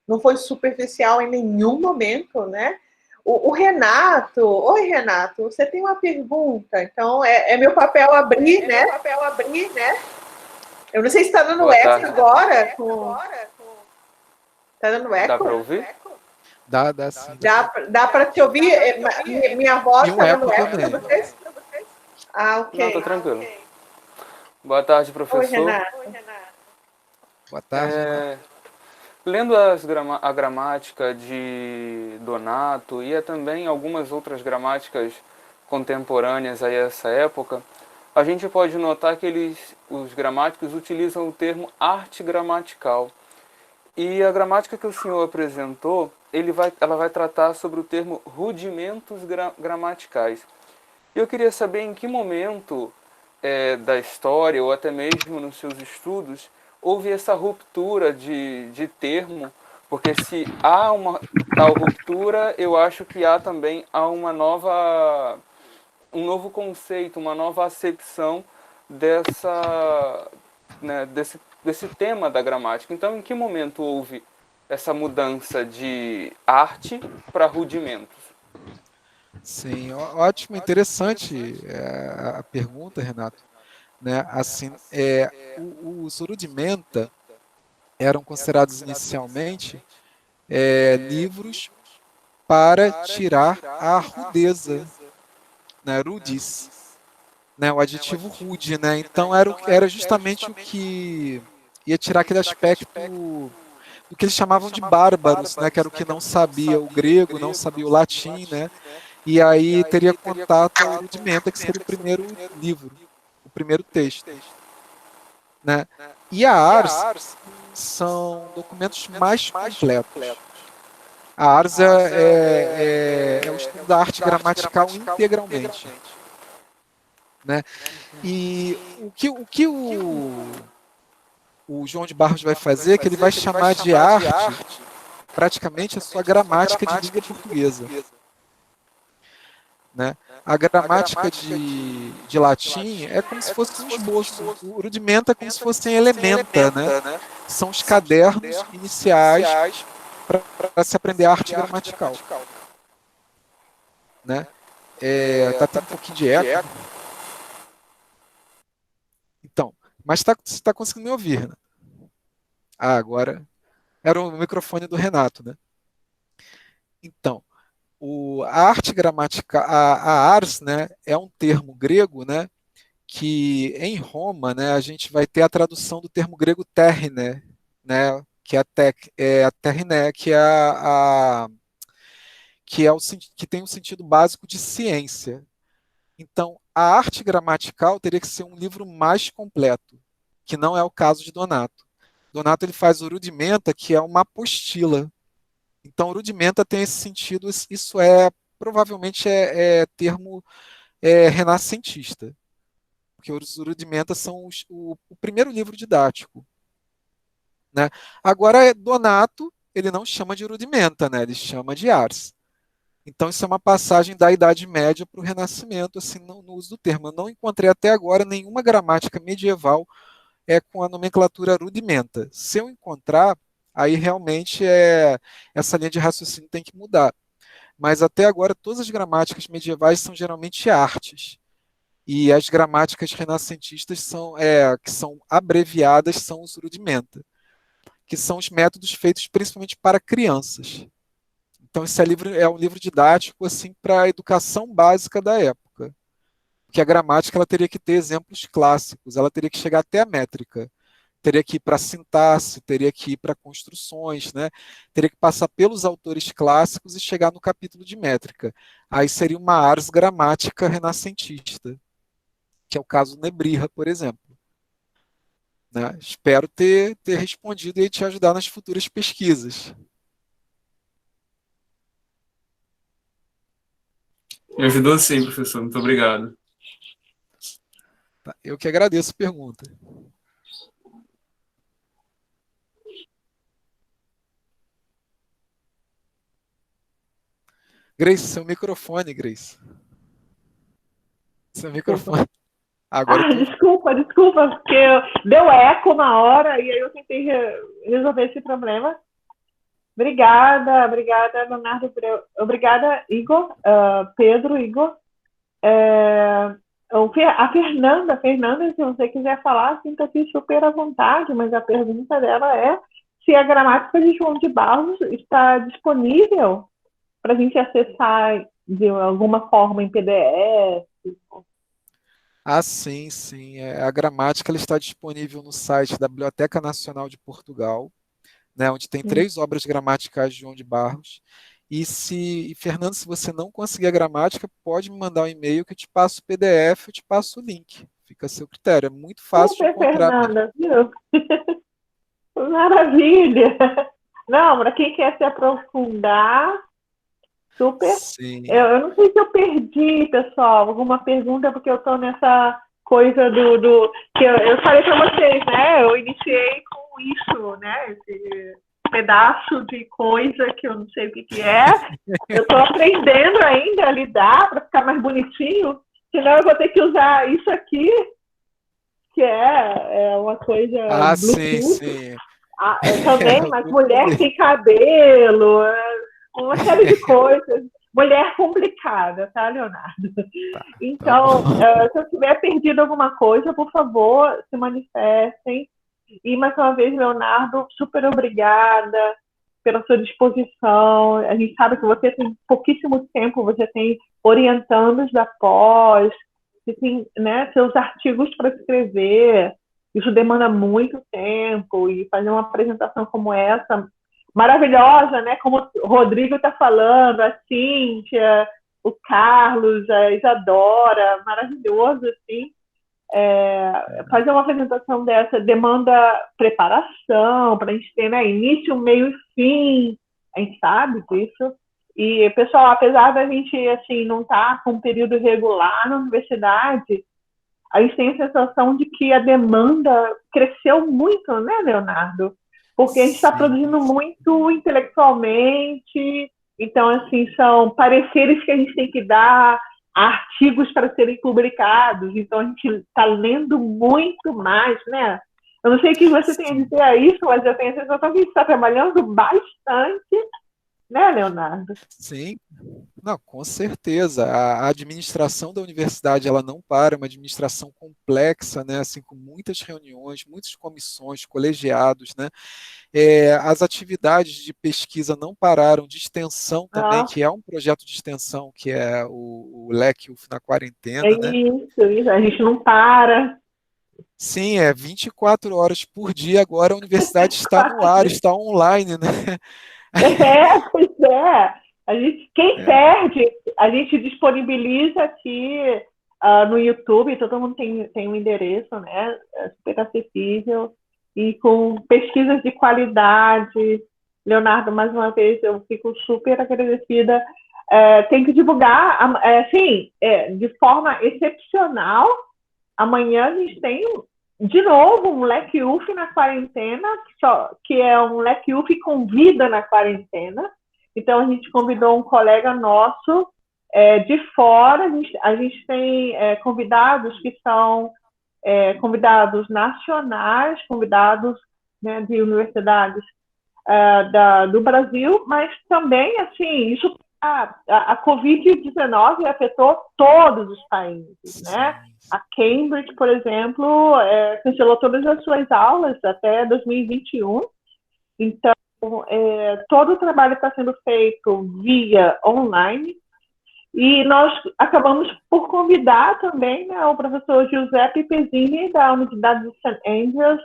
não foi superficial em nenhum momento, né? O Renato, oi Renato, você tem uma pergunta, então é meu papel abrir, né? Meu papel abrir, né? Eu não sei se está dando eco agora. Está dando eco? Dá para ouvir? Dá sim. Dá para te ouvir? Minha voz está dando eco para vocês? Ah, ok. Não, tá tranquilo. Okay. Boa tarde, professor. Oi, Renato. Boa tarde. Lendo a gramática de Donato e também algumas outras gramáticas contemporâneas a essa época, a gente pode notar que os gramáticos utilizam o termo arte gramatical. E a gramática que o senhor apresentou, ela vai tratar sobre o termo rudimentos gramaticais. Eu queria saber em que momento da história, ou até mesmo nos seus estudos, houve essa ruptura de termo, porque se há uma tal ruptura, eu acho que há também um novo conceito, uma nova acepção desse tema da gramática. Então, em que momento houve essa mudança de arte para rudimentos? Sim, ótimo, interessante a pergunta, Renato. Né? Assim, os rudimenta eram considerados inicialmente livros para tirar a rudeza, né? Rudis, né? O adjetivo rude, né? Então era justamente o que ia tirar aquele aspecto do que eles chamavam de bárbaros, né? Que era o que não sabia o grego, não sabia o latim, né? E aí teria contato ao rudimenta, que seria o primeiro livro, o primeiro texto. Né? E a ARS são documentos mais completos. A ARS é o estudo da arte gramatical integralmente. Né? E o que o João de Barros vai fazer é que ele vai chamar de arte praticamente a sua gramática de língua portuguesa. Né? A gramática de latim é como se fosse um esboço. O rudimento é como se fosse elementa, né? São os cadernos iniciais para se aprender a arte gramatical. Né? Tá tendo um pouquinho de eco. Então, mas você está conseguindo me ouvir, né? Agora era o microfone do Renato, né? Então, a arte gramatical, a ars, né, é um termo grego, né, que em Roma, né, a gente vai ter a tradução do termo grego terne, né, que é a terne, que tem um sentido básico de ciência. Então, a arte gramatical teria que ser um livro mais completo, que não é o caso de Donato. Donato ele faz o Rudimenta, que é uma apostila. Então, rudimenta tem esse sentido, isso provavelmente termo renascentista, porque os rudimenta são o primeiro livro didático. Né? Agora, Donato, ele não chama de rudimenta, né? Ele chama de ars. Então, isso é uma passagem da Idade Média para o Renascimento, assim, no uso do termo. Eu não encontrei até agora nenhuma gramática medieval com a nomenclatura rudimenta. Se eu encontrar, aí realmente essa linha de raciocínio tem que mudar. Mas até agora, todas as gramáticas medievais são geralmente artes. E as gramáticas renascentistas que são abreviadas são os rudimenta, que são os métodos feitos principalmente para crianças. Então, esse é um livro didático assim, para a educação básica da época. Porque a gramática ela teria que ter exemplos clássicos, ela teria que chegar até a métrica, teria que ir para a sintaxe, teria que ir para construções, né? Teria que passar pelos autores clássicos e chegar no capítulo de métrica. Aí seria uma ars gramática renascentista, que é o caso Nebrija, por exemplo. Né? Espero ter respondido e te ajudar nas futuras pesquisas. Me ajudou sim, professor. Muito obrigado. Tá? Eu que agradeço a pergunta. Grace, seu microfone, Grace. Seu microfone. Agora Desculpa, porque deu eco na hora e aí eu tentei resolver esse problema. Obrigada, Leonardo. Obrigada, Igor, Pedro, Igor. A Fernanda, se você quiser falar, sinta-se super à vontade, mas a pergunta dela é se a gramática de João de Barros está disponível para a gente acessar de alguma forma em PDF. Ah, sim. A gramática ela está disponível no site da Biblioteca Nacional de Portugal, né, onde tem 3 obras gramaticais de João de Barros. Fernando, se você não conseguir a gramática, pode me mandar um e-mail que eu te passo o PDF, eu te passo o link. Fica a seu critério. É muito fácil de encontrar. Fernanda, viu? Maravilha! Não, para quem quer se aprofundar, super. Sim. Eu não sei se eu perdi, pessoal, alguma pergunta, porque eu estou nessa coisa do que eu falei para vocês, né? Eu iniciei com isso, né? Esse pedaço de coisa que eu não sei o que é. Eu estou aprendendo ainda a lidar para ficar mais bonitinho, senão eu vou ter que usar isso aqui, que é uma coisa. Ah, Bluetooth. sim. Também, mas mulher sem cabelo, uma série de coisas. Mulher complicada, tá, Leonardo? Então, se eu tiver perdido alguma coisa, por favor, se manifestem. E, mais uma vez, Leonardo, super obrigada pela sua disposição. A gente sabe que você tem pouquíssimo tempo, você tem orientandos da pós, você tem, né, seus artigos para escrever. Isso demanda muito tempo, e fazer uma apresentação como essa, maravilhosa, né? Como o Rodrigo está falando, a Cíntia, o Carlos, a Isadora, maravilhoso, assim. Fazer uma apresentação dessa demanda preparação, para a gente ter, né, início, meio e fim, a gente sabe disso. E, pessoal, apesar da gente assim, não estar com um período regular na universidade, a gente tem a sensação de que a demanda cresceu muito, né, Leonardo? Porque a gente está produzindo muito intelectualmente, então, assim, são pareceres que a gente tem que dar, artigos para serem publicados, então a gente está lendo muito mais, né? Eu não sei o que você tem a dizer a isso, mas eu tenho a sensação que a gente está trabalhando bastante, né, Leonardo? Sim, não, com certeza. A administração da universidade ela não para, é uma administração complexa, né? Assim, com muitas reuniões, muitas comissões, colegiados, né? As atividades de pesquisa não pararam, de extensão também, que é um projeto de extensão, que é o LEC UF na quarentena, né? Isso, a gente não para. Sim, 24 horas por dia. Agora a universidade está no ar, está online, né? Pois é. Quem perde, a gente disponibiliza aqui no YouTube, todo mundo tem um endereço, né? É super acessível e com pesquisas de qualidade. Leonardo, mais uma vez, eu fico super agradecida. Tem que divulgar, de forma excepcional. Amanhã a gente tem de novo um LEC UF na quarentena, que é um LEC UF com vida na quarentena. Então, a gente convidou um colega nosso de fora. A gente tem convidados que são convidados nacionais, convidados, né, de universidades do Brasil, mas também, assim, isso, a Covid-19 afetou todos os países, né? A Cambridge, por exemplo, cancelou todas as suas aulas até 2021. Então, todo o trabalho está sendo feito via online. E nós acabamos por convidar também, né, o professor Giuseppe Pezzini, da Universidade de St. Andrews,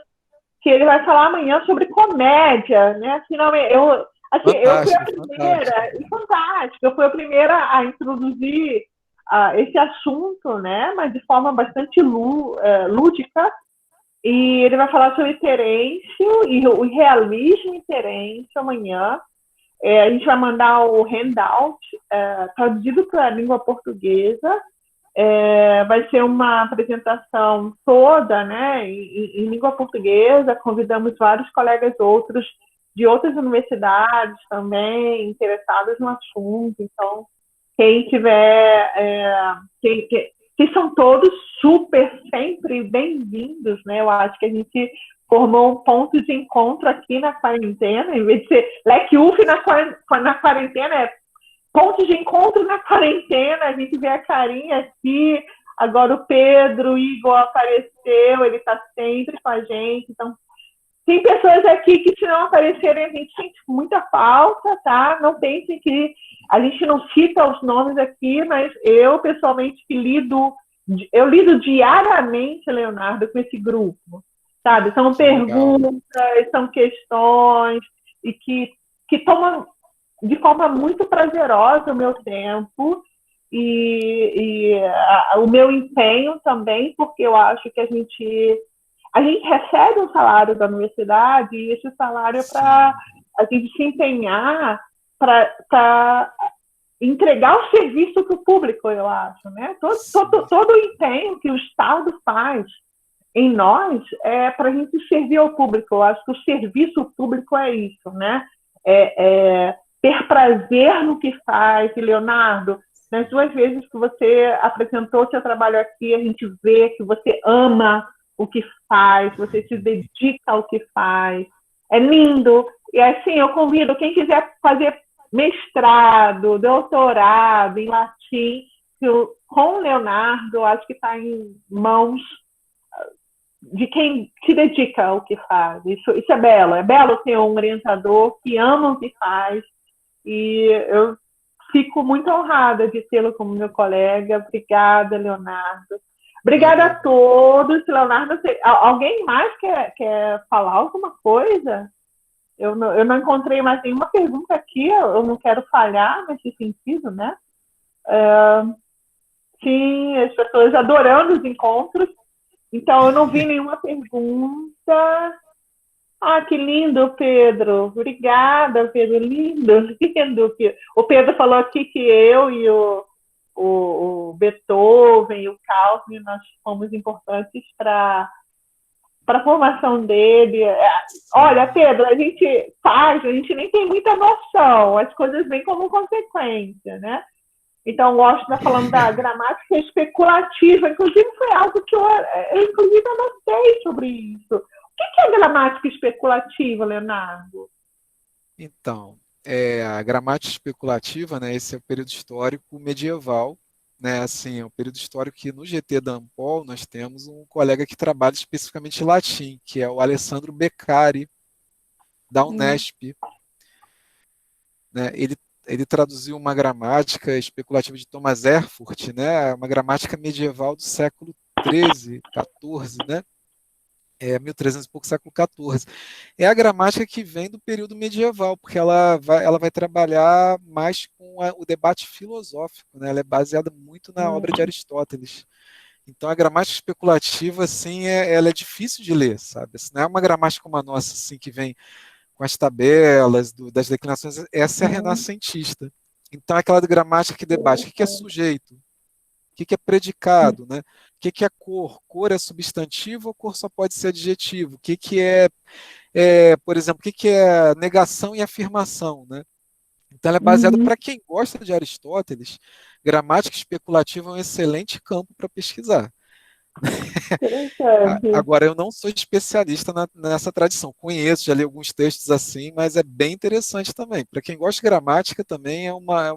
que ele vai falar amanhã sobre comédia, né? Finalmente, eu fui a primeira, e fantástico, eu fui a primeira a introduzir esse assunto, né? Mas de forma bastante lúdica. E ele vai falar sobre Terêncio e o realismo em Terêncio amanhã. A gente vai mandar o handout traduzido para a língua portuguesa. Vai ser uma apresentação toda, né, em língua portuguesa. Convidamos vários colegas outros de outras universidades também interessados no assunto. Então, quem tiver, que são todos super sempre bem-vindos, né? Eu acho que a gente formou um ponto de encontro aqui na quarentena, em vez de ser leque UF na quarentena, ponto de encontro na quarentena. A gente vê a carinha aqui, agora o Pedro, o Igor apareceu, ele está sempre com a gente. Então, tem pessoas aqui que, se não aparecerem, a gente sente muita falta, tá? Não pensem que a gente não cita os nomes aqui, mas eu, pessoalmente, lido diariamente, Leonardo, com esse grupo, sabe? São perguntas, são questões, e que tomam de forma muito prazerosa o meu tempo e o meu empenho também, porque eu acho que a gente recebe um salário da universidade, e esse salário é para a gente se empenhar para entregar o serviço para o público, eu acho, né? Todo o empenho que o Estado faz em nós é para a gente servir ao público. Eu acho que o serviço público é isso, né? Ter prazer no que faz. E, Leonardo, nas 2 vezes que você apresentou seu trabalho aqui, a gente vê que você ama o que faz, você se dedica ao que faz. É lindo. E assim, eu convido quem quiser fazer mestrado, doutorado em latim, com o Leonardo, acho que está em mãos de quem se dedica ao que faz. Isso é belo. É belo ter um orientador que ama o que faz, e eu fico muito honrada de tê-lo como meu colega. Obrigada, Leonardo. Obrigada a todos. Leonardo, alguém mais quer falar alguma coisa? Eu não encontrei mais nenhuma pergunta aqui, eu não quero falhar nesse sentido, né? Sim, as pessoas adorando os encontros. Então, eu não vi nenhuma pergunta. Que lindo, Pedro. Obrigada, Pedro. Lindo, lindo. O Pedro falou aqui que eu e o Beethoven e o Calvin, nós fomos importantes para a formação dele. Olha, Pedro, a gente nem tem muita noção, as coisas vêm como consequência, né? Então, eu gosto de estar falando da gramática especulativa. Inclusive, foi algo que eu anotei sobre isso. O que é gramática especulativa, Leonardo? Então, a gramática especulativa, né, esse é o período histórico medieval, né, assim, é um período histórico que no GT da Ampol nós temos um colega que trabalha especificamente em latim, que é o Alessandro Beccari, da Unesp. Né, ele traduziu uma gramática especulativa de Thomas Erfurt, né, uma gramática medieval do século XIII, XIV, né? 1300 e pouco, século XIV. É a gramática que vem do período medieval, porque ela vai trabalhar mais com o debate filosófico, né? Ela é baseada muito na obra de Aristóteles. Então, a gramática especulativa, assim, ela é difícil de ler, sabe? Assim, não é uma gramática como a nossa, assim, que vem com as tabelas das declinações. Essa é a renascentista. Então, é aquela gramática que debate o que é sujeito, o que é predicado, né? O que é cor? Cor é substantivo ou cor só pode ser adjetivo? O que é, por exemplo, o que é negação e afirmação, né? Então, ela é baseada para quem gosta de Aristóteles. Gramática especulativa é um excelente campo para pesquisar. Interessante. Agora, eu não sou especialista nessa tradição. Conheço, já li alguns textos assim, mas é bem interessante também. Para quem gosta de gramática, também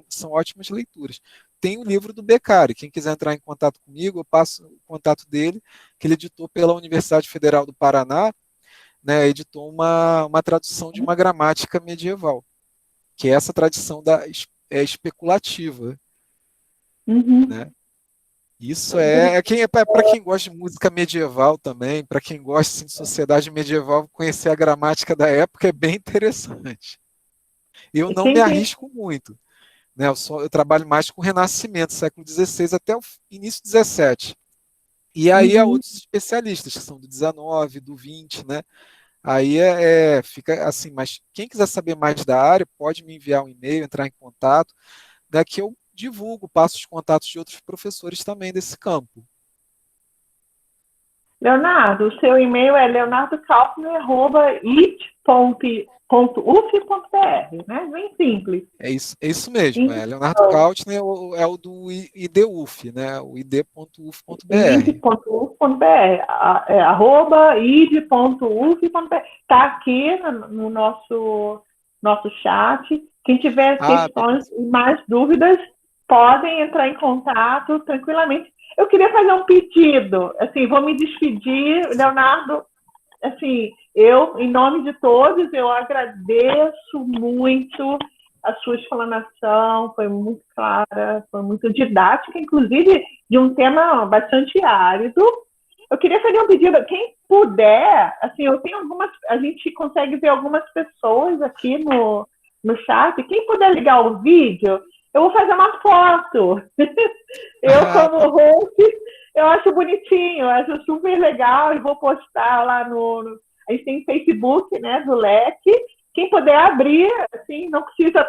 são ótimas leituras. Tem o livro do Beccari. Quem quiser entrar em contato comigo, eu passo o contato dele, que ele editou pela Universidade Federal do Paraná, né, editou uma tradução de uma gramática medieval, que é essa tradição especulativa. Né? Isso para quem gosta de música medieval também, para quem gosta assim, de sociedade medieval, conhecer a gramática da época é bem interessante. Eu não me arrisco muito, né? Eu trabalho mais com o Renascimento, século XVI até o início do XVII. E aí há outros especialistas, que são do XIX, do XX, né? Aí fica assim, mas quem quiser saber mais da área, pode me enviar um e-mail, entrar em contato, né, que eu divulgo, passo os contatos de outros professores também desse campo. Leonardo, o seu e-mail é leonardokautner@it.uf.br, né? Bem simples. É isso mesmo, Leonardo Kautner é o do IDUF, né? O id.uf.br. id.uf.br, @id.uf.br. Está aqui no nosso chat. Quem tiver questões e mais dúvidas, podem entrar em contato tranquilamente. Eu queria fazer um pedido, assim, vou me despedir, Leonardo, assim, em nome de todos, eu agradeço muito a sua explanação, foi muito clara, foi muito didática, inclusive de um tema bastante árido. Eu queria fazer um pedido, quem puder, assim, eu tenho a gente consegue ver algumas pessoas aqui no chat, quem puder ligar o vídeo, eu vou fazer uma foto. Eu, como host, eu acho bonitinho, eu acho super legal e vou postar lá a gente tem Facebook, né, do Leque. Quem puder abrir, assim, não precisa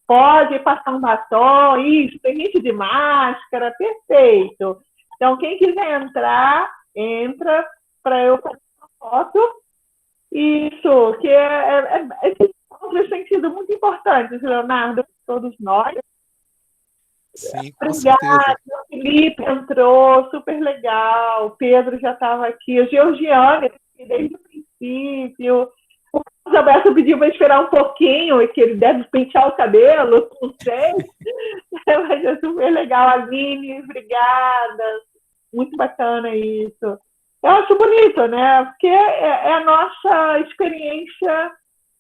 pode passar um batom, isso, tem gente de máscara, perfeito. Então, quem quiser entrar, entra para eu fazer uma foto. Isso, que esses encontros têm sido muito importantes, Leonardo, todos nós. Sim, com certeza. O Felipe entrou, super legal. O Pedro já estava aqui. O Georgiane, desde o princípio. O Carlos Alberto pediu para esperar um pouquinho, e que ele deve pentear o cabelo, não sei. Mas é super legal. Aline, obrigada. Muito bacana isso. Eu acho bonito, né? Porque é a nossa experiência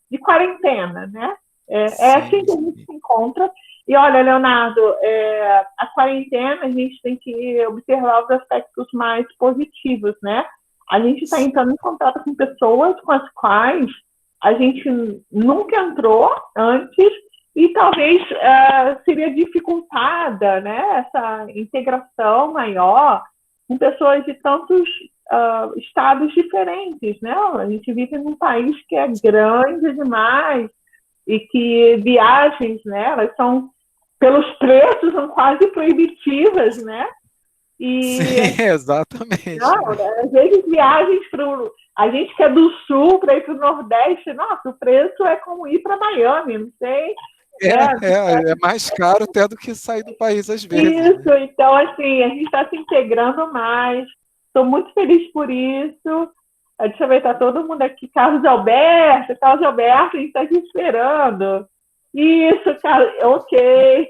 de quarentena, né? É assim que a gente se encontra. E olha, Leonardo, a quarentena a gente tem que observar os aspectos mais positivos, né? A gente está entrando em contato com pessoas com as quais a gente nunca entrou antes e talvez seria dificultada, né? Essa integração maior com pessoas de tantos estados diferentes, né? A gente vive num país que é grande demais e que viagens, né? Elas são pelos preços são quase proibitivas, né? Sim, exatamente. Não, né? Às vezes viagens a gente que é do sul para ir para o Nordeste, nossa, o preço é como ir para Miami, não sei. É mais caro até do que sair do país às vezes. Isso, né? Então, assim, a gente está se integrando mais. Estou muito feliz por isso. Deixa eu ver, está todo mundo aqui. Carlos Alberto, a gente está te esperando. Isso, cara, ok.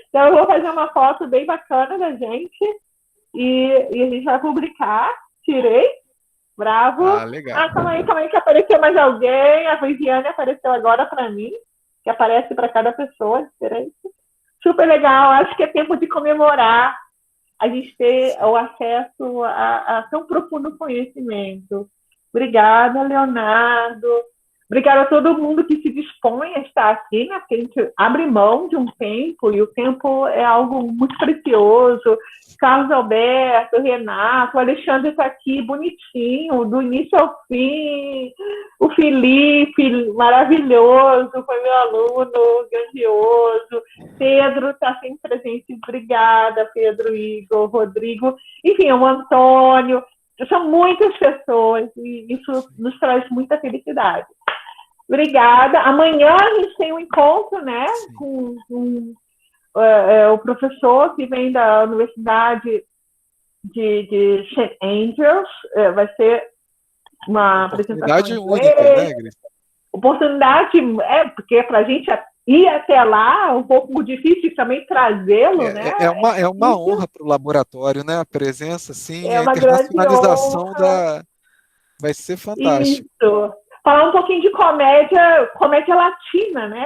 Então, eu vou fazer uma foto bem bacana da gente e a gente vai publicar. Tirei. Bravo. Legal. Calma aí, que apareceu mais alguém. A Viviane apareceu agora para mim, que aparece para cada pessoa diferente. Super legal. Acho que é tempo de comemorar a gente ter o acesso a tão profundo conhecimento. Obrigada, Leonardo. Obrigada a todo mundo que se dispõe a estar aqui, né? Porque a gente abre mão de um tempo, e o tempo é algo muito precioso. Carlos Alberto, Renato, o Alexandre está aqui bonitinho, do início ao fim. O Felipe, maravilhoso, foi meu aluno, grandioso. Pedro está sempre presente. Obrigada, Pedro, Igor, Rodrigo. Enfim, o Antônio. São muitas pessoas e isso nos traz muita felicidade. Obrigada. Amanhã a gente tem um encontro, né, com o professor que vem da Universidade de St. Andrews. Vai ser uma apresentação Oportunidade em única, inglês. né, Grace? Oportunidade, porque para a gente ir até lá é um pouco difícil também trazê-lo, né? É uma honra para o laboratório, né? A presença, sim, É a uma grande internacionalização honra. vai ser fantástico. Isso. Falar um pouquinho de comédia latina, né?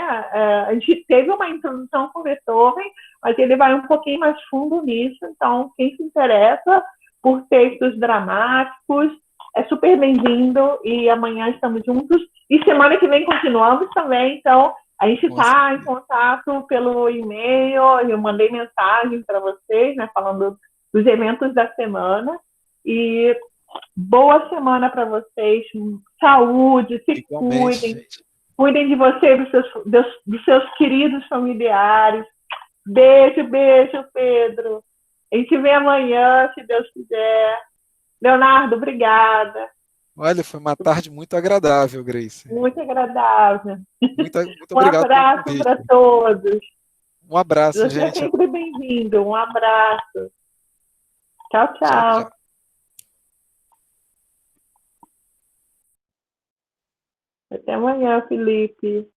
A gente teve uma introdução com o Beethoven, mas ele vai um pouquinho mais fundo nisso. Então, quem se interessa por textos dramáticos, é super bem-vindo. E amanhã estamos juntos. E semana que vem continuamos também. Então, a gente está em contato pelo e-mail. Eu mandei mensagem para vocês, né? Falando dos eventos da semana. E boa semana para vocês, saúde, se Igualmente, cuidem, gente. cuidem de você, dos seus queridos familiares. Beijo, beijo, Pedro. A gente vê amanhã, se Deus quiser. Leonardo, obrigada. Olha, foi uma tarde muito agradável, Grace. Muito agradável. Muito Um obrigado pelo abraço convite. para todos. Um abraço, Você é gente. sempre bem-vindo. Um abraço. Tchau, Tchau, tchau. tchau. Até amanhã, Felipe.